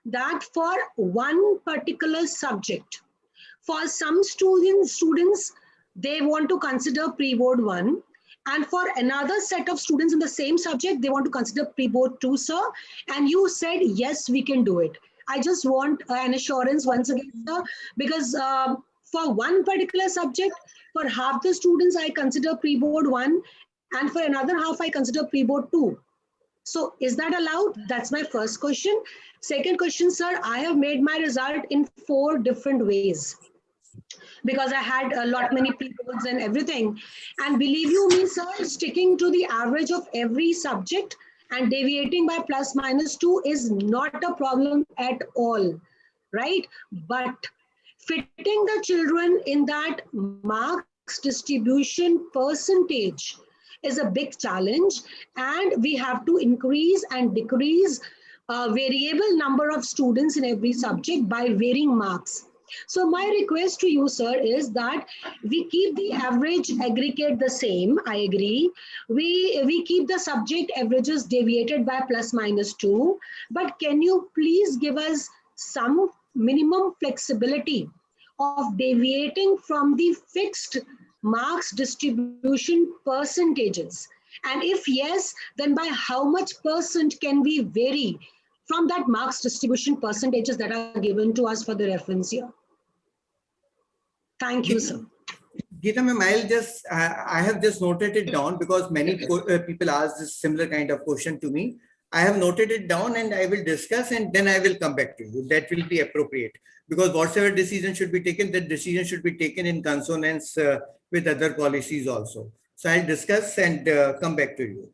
that for one particular subject, for some students, they want to consider pre-board 1, and for another set of students in the same subject, they want to consider pre-board 2, sir. And you said, yes, we can do it. I just want an assurance once again, sir, because for one particular subject, for half the students, I consider pre-board 1, and for another half, I consider pre-board 2. So is that allowed? That's my first question. Second question, sir, I have made my result in 4 different ways, because I had a lot many pre-boards and everything. And believe you me, sir, sticking to the average of every subject and deviating by ±2 is not a problem at all, right? But fitting the children in that marks distribution percentage is a big challenge, and we have to increase and decrease a variable number of students in every subject by varying marks. So my request to you, sir, is that we keep the average aggregate the same. I agree. We keep the subject averages deviated by ±2, but can you please give us some minimum flexibility of deviating from the fixed marks distribution percentages? And if yes, then by how much percent can we vary from that marks distribution percentages that are given to us for the reference here? Thank you, sir. Geeta ma'am, I have just noted it down because many people ask this similar kind of question to me. I have noted it down and I will discuss and then I will come back to you. That will be appropriate, because whatever decision should be taken, that decision should be taken in consonance with other policies also. So I'll discuss and come back to you.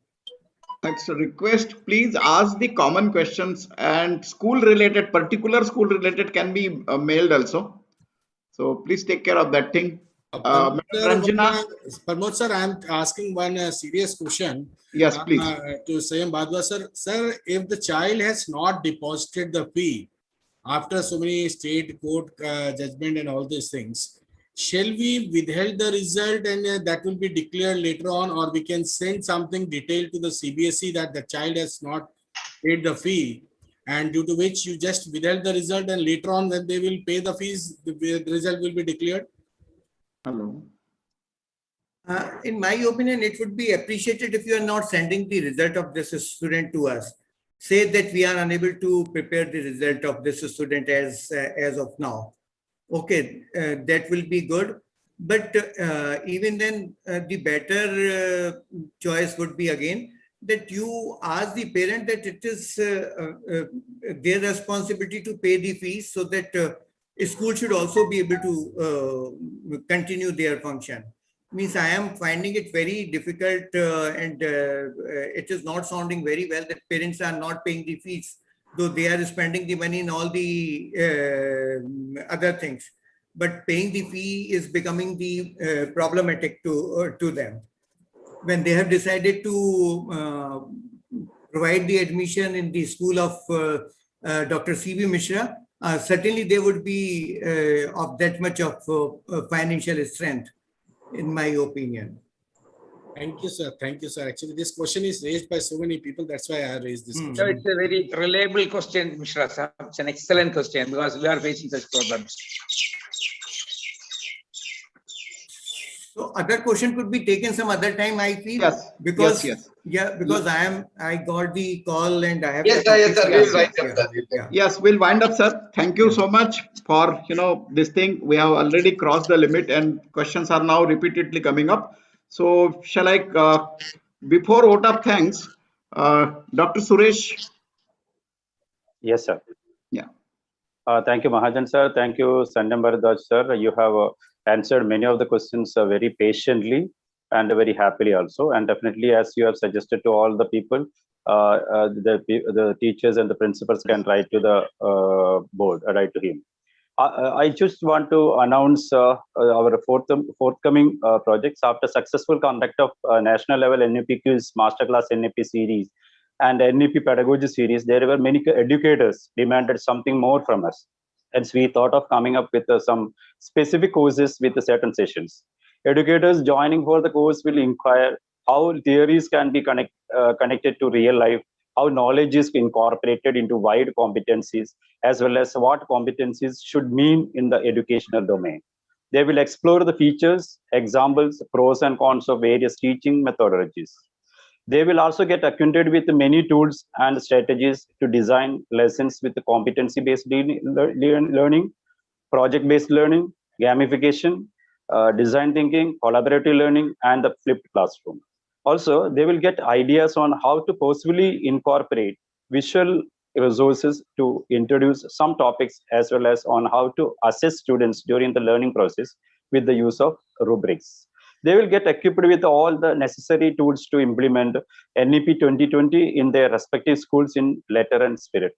It's a request, please ask the common questions, and school related, particular school related can be mailed also. So please take care of that thing. Pramod sir, I am asking one serious question. Yes, please. To Sayam Bhardwaj sir. Sir, if the child has not deposited the fee after so many state court judgment and all these things, shall we withhold the result and that will be declared later on, or we can send something detailed to the CBSE that the child has not paid the fee, and due to which you just withheld the result, and later on when they will pay the fees, the result will be declared? Hello. In my opinion, it would be appreciated if you are not sending the result of this student to us. Say that we are unable to prepare the result of this student as of now. Okay, that will be good. But even then, the better choice would be again that you ask the parent that it is their responsibility to pay the fees, so that schools should also be able to continue their function. Means I am finding it very difficult and it is not sounding very well that parents are not paying the fees, though they are spending the money in all the other things. But paying the fee is becoming the problematic to them. When they have decided to provide the admission in the school of Dr. C.B. Mishra, certainly they would be of that much of financial strength, in my opinion. Thank you, sir. Thank you, sir. Actually, this question is raised by so many people. That's why I raised this question. So it's a very reliable question, Mishra sir. It's an excellent question because we are facing such problems. So other question could be taken some other time, I feel. Yes. Because yes. yeah, because I got the call and I have. Yes, sir. Yes, sir. We'll wind up, sir. Yeah. Yes, we'll wind up, sir. Thank you so much for this thing. We have already crossed the limit and questions are now repeatedly coming up. So shall I, before vote of thanks, Dr. Suresh? Yes, sir. Yeah. Thank you, Mahajan, sir. Thank you, Sandhya Bharadwaj, sir. You have answered many of the questions very patiently and very happily also. And definitely, as you have suggested to all the people, the teachers and the principals can write to the board, write to him. I just want to announce our forthcoming projects. After successful conduct of national level NEP quiz, masterclass NEP series, and NEP pedagogy series, there were many educators demanded something more from us. Hence, we thought of coming up with some specific courses with certain sessions. Educators joining for the course will inquire how theories can be connected to real life, how knowledge is incorporated into wide competencies, as well as what competencies should mean in the educational domain. They will explore the features, examples, pros and cons of various teaching methodologies. They will also get acquainted with many tools and strategies to design lessons with the competency-based learning, project-based learning, gamification, design thinking, collaborative learning, and the flipped classroom. Also, they will get ideas on how to possibly incorporate visual resources to introduce some topics, as well as on how to assess students during the learning process with the use of rubrics. They will get equipped with all the necessary tools to implement NEP 2020 in their respective schools in letter and spirit.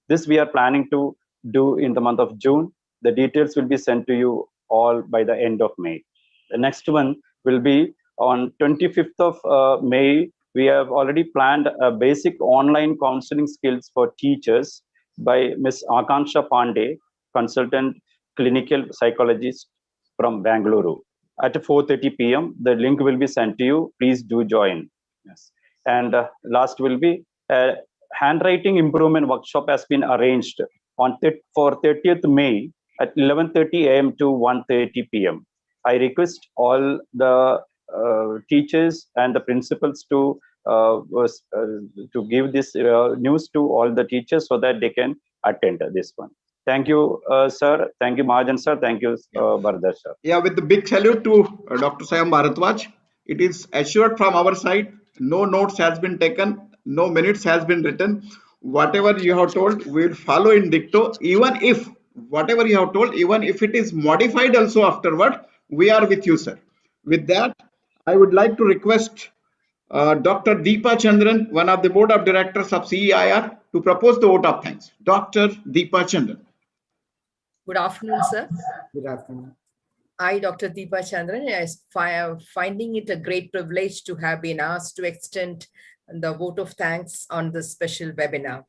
This we are planning to do in the month of June. The details will be sent to you all by the end of May. The next one will be on 25th of May. We have already planned a basic online counseling skills for teachers by Ms. Akansha Pandey, consultant clinical psychologist from Bangalore. At 4:30 p.m. The link will be sent to you. Please do join. Yes. And last will be a handwriting improvement workshop has been arranged on for 30th May at 11:30 a.m. to 1:30 p.m. I request all the teachers and the principals to give this news to all the teachers so that they can attend this one. Thank you, sir. Thank you, Mahajan, sir. Thank you, Bharadwaj, sir. Yeah, with the big salute to Dr. Shyam Bharadwaj. It is assured from our side, no notes has been taken, no minutes has been written. Whatever you have told, we will follow in dicto. Even if whatever you have told, even if it is modified also afterward, we are with you, sir. With that, I would like to request Dr. Deepa Chandran, one of the board of directors of CEIR, to propose the vote of thanks. Dr. Deepa Chandran. Good afternoon, sir. Good afternoon. I, Dr. Deepa Chandran, am finding it a great privilege to have been asked to extend the vote of thanks on this special webinar.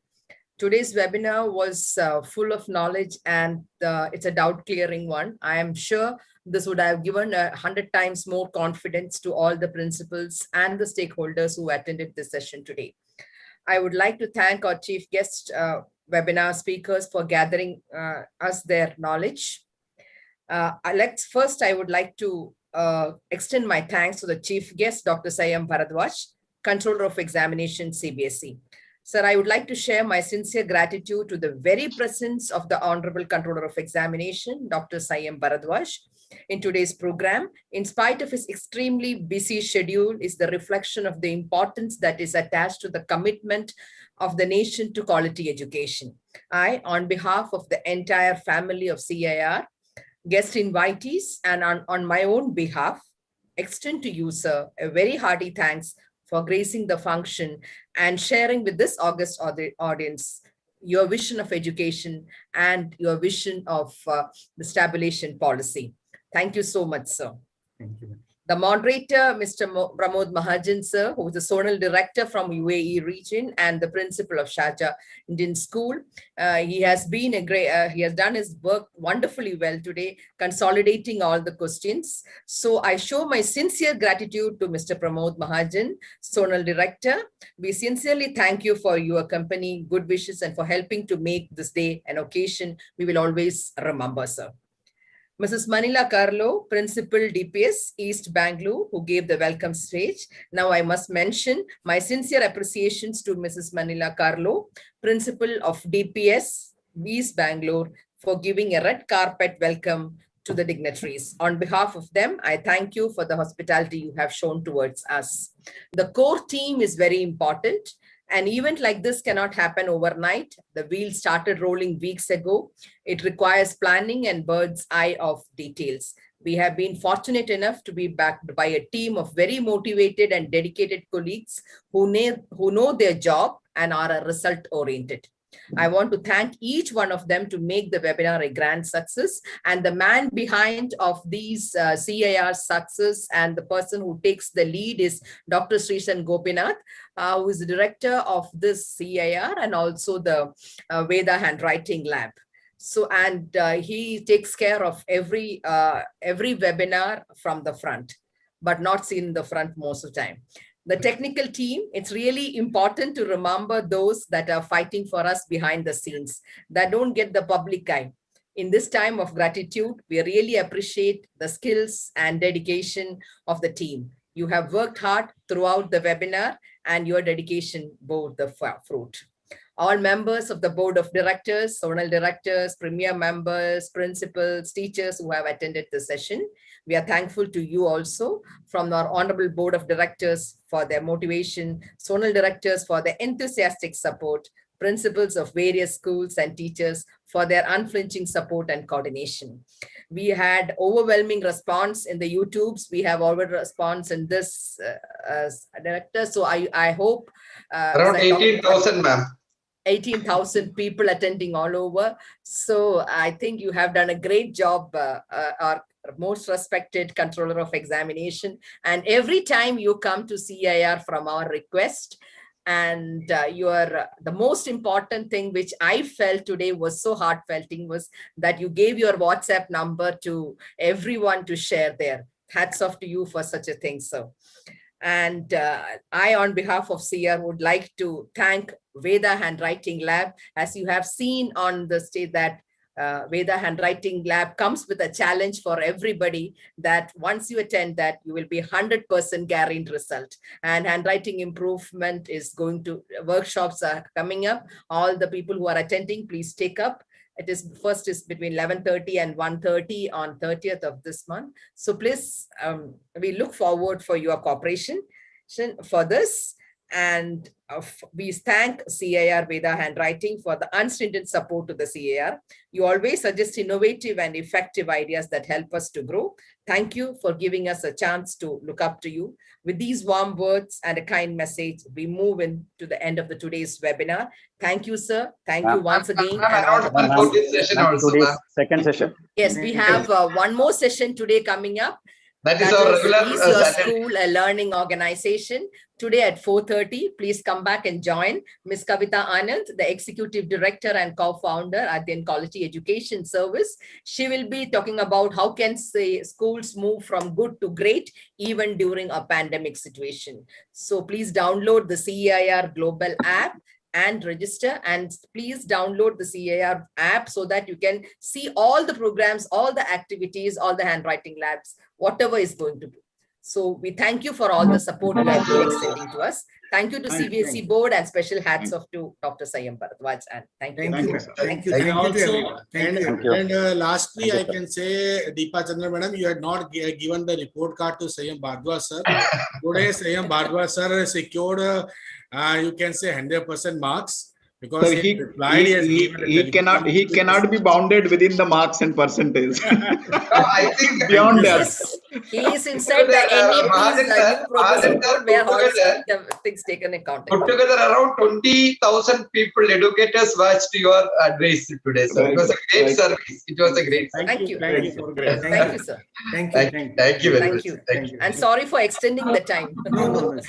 Today's webinar was full of knowledge and it's a doubt-clearing one. I am sure this would have given 100 times more confidence to all the principals and the stakeholders who attended this session today. I would like to thank our chief guest webinar speakers for gathering us their knowledge. First, I would like to extend my thanks to the chief guest, Dr. Shyam Bharadwaj, Controller of Examination, CBSE. Sir, I would like to share my sincere gratitude to the very presence of the Honorable Controller of Examination, Dr. Shyam Bharadwaj, in today's program, in spite of his extremely busy schedule, is the reflection of the importance that is attached to the commitment of the nation to quality education. I, on behalf of the entire family of CIR, guest invitees, and on my own behalf, extend to you, sir, a very hearty thanks for gracing the function and sharing with this august audience your vision of education and your vision of the stabilization policy. Thank you so much, sir. Thank you. The moderator, Mr. Pramod Mahajan, sir, who is the zonal director from UAE region and the principal of Sharjah Indian School. He has been a great, he has done his work wonderfully well today, consolidating all the questions. So I show my sincere gratitude to Mr. Pramod Mahajan, zonal director. We sincerely thank you for your company, good wishes, and for helping to make this day an occasion we will always remember, sir. Mrs. Manila Carlo, Principal DPS East Bangalore, who gave the welcome speech. Now I must mention my sincere appreciations to Mrs. Manila Carlo, Principal of DPS East Bangalore, for giving a red carpet welcome to the dignitaries. On behalf of them, I thank you for the hospitality you have shown towards us. The core team is very important. An event like this cannot happen overnight. The wheels started rolling weeks ago. It requires planning and bird's eye of details. We have been fortunate enough to be backed by a team of very motivated and dedicated colleagues who know their job and are result-oriented. I want to thank each one of them to make the webinar a grand success, and the man behind of these CIR success and the person who takes the lead is Dr. Srishan Gopinath, who is the director of this CIR and also the Veda Handwriting Lab. So, and he takes care of every webinar from the front, but not seen in the front most of the time. The technical team, it's really important to remember those that are fighting for us behind the scenes, that don't get the public eye. In this time of gratitude, we really appreciate the skills and dedication of the team. You have worked hard throughout the webinar and your dedication bore the fruit. All members of the board of directors, zonal directors, premier members, principals, teachers who have attended the session, we are thankful to you also from our honorable board of directors for their motivation, zonal directors for their enthusiastic support, principals of various schools and teachers for their unflinching support and coordination. We had overwhelming response in the YouTubes. We have already response in this director. So I hope around 18,000, ma'am. 18,000 people attending all over. So I think you have done a great job, our most respected controller of examination. And every time you come to CIR from our request, and the most important thing which I felt today was so heartfelting was that you gave your WhatsApp number to everyone to share there. Hats off to you for such a thing, sir. And I, on behalf of CIR, would like to thank Veda Handwriting Lab. As you have seen on the stage that Veda Handwriting Lab comes with a challenge for everybody that once you attend that, you will be 100% guaranteed result. And handwriting improvement is going to, workshops are coming up. All the people who are attending, please take up. It is first is between 11:30 and 1:30 on 30th of this month. So please, we look forward for your cooperation for this. And we thank CIR Veda Handwriting for the unstinted support to the CIR. You always suggest innovative and effective ideas that help us to grow. Thank you for giving us a chance to look up to you. With these warm words and a kind message, we move into the end of today's webinar. Thank you, sir. Thank you once again. Second session. Yes, we have one more session today coming up. That is our regular your school, a learning organization. Today at 4:30, please come back and join Ms. Kavita Anand, the Executive Director and co-founder at the Quality Education Service. She will be talking about how can schools move from good to great even during a pandemic situation. So please download the CIR Global app and register, and please download the CIR app so that you can see all the programs, all the activities, all the handwriting labs, whatever is going to be. So we thank you for all the support you have been extending to us. Thank you to CBSE board and special hats off to Dr. Sayam Bharadwaj. And thank you. Thank you. And Thank you to everyone. also, Thank and, you. and lastly, Thank you, I can say, Deepa Chandra madam, you had not given the report card to Sayam Bharadwaj sir. Today, Sayam Bharadwaj sir secured, you can say 100% marks. Because So he cannot be bounded within the marks and percentage. I think beyond that. Yes, he is inside the NAP's new progress report where all the things taken account. Put together around 20,000 people, educators watched your advice today, sir. It was a great service. It was a great service. Thank you. Thank you for great. Thank you, sir. Thank you. Thank you very Thank much. you. Thank you. And sorry for extending the time. No.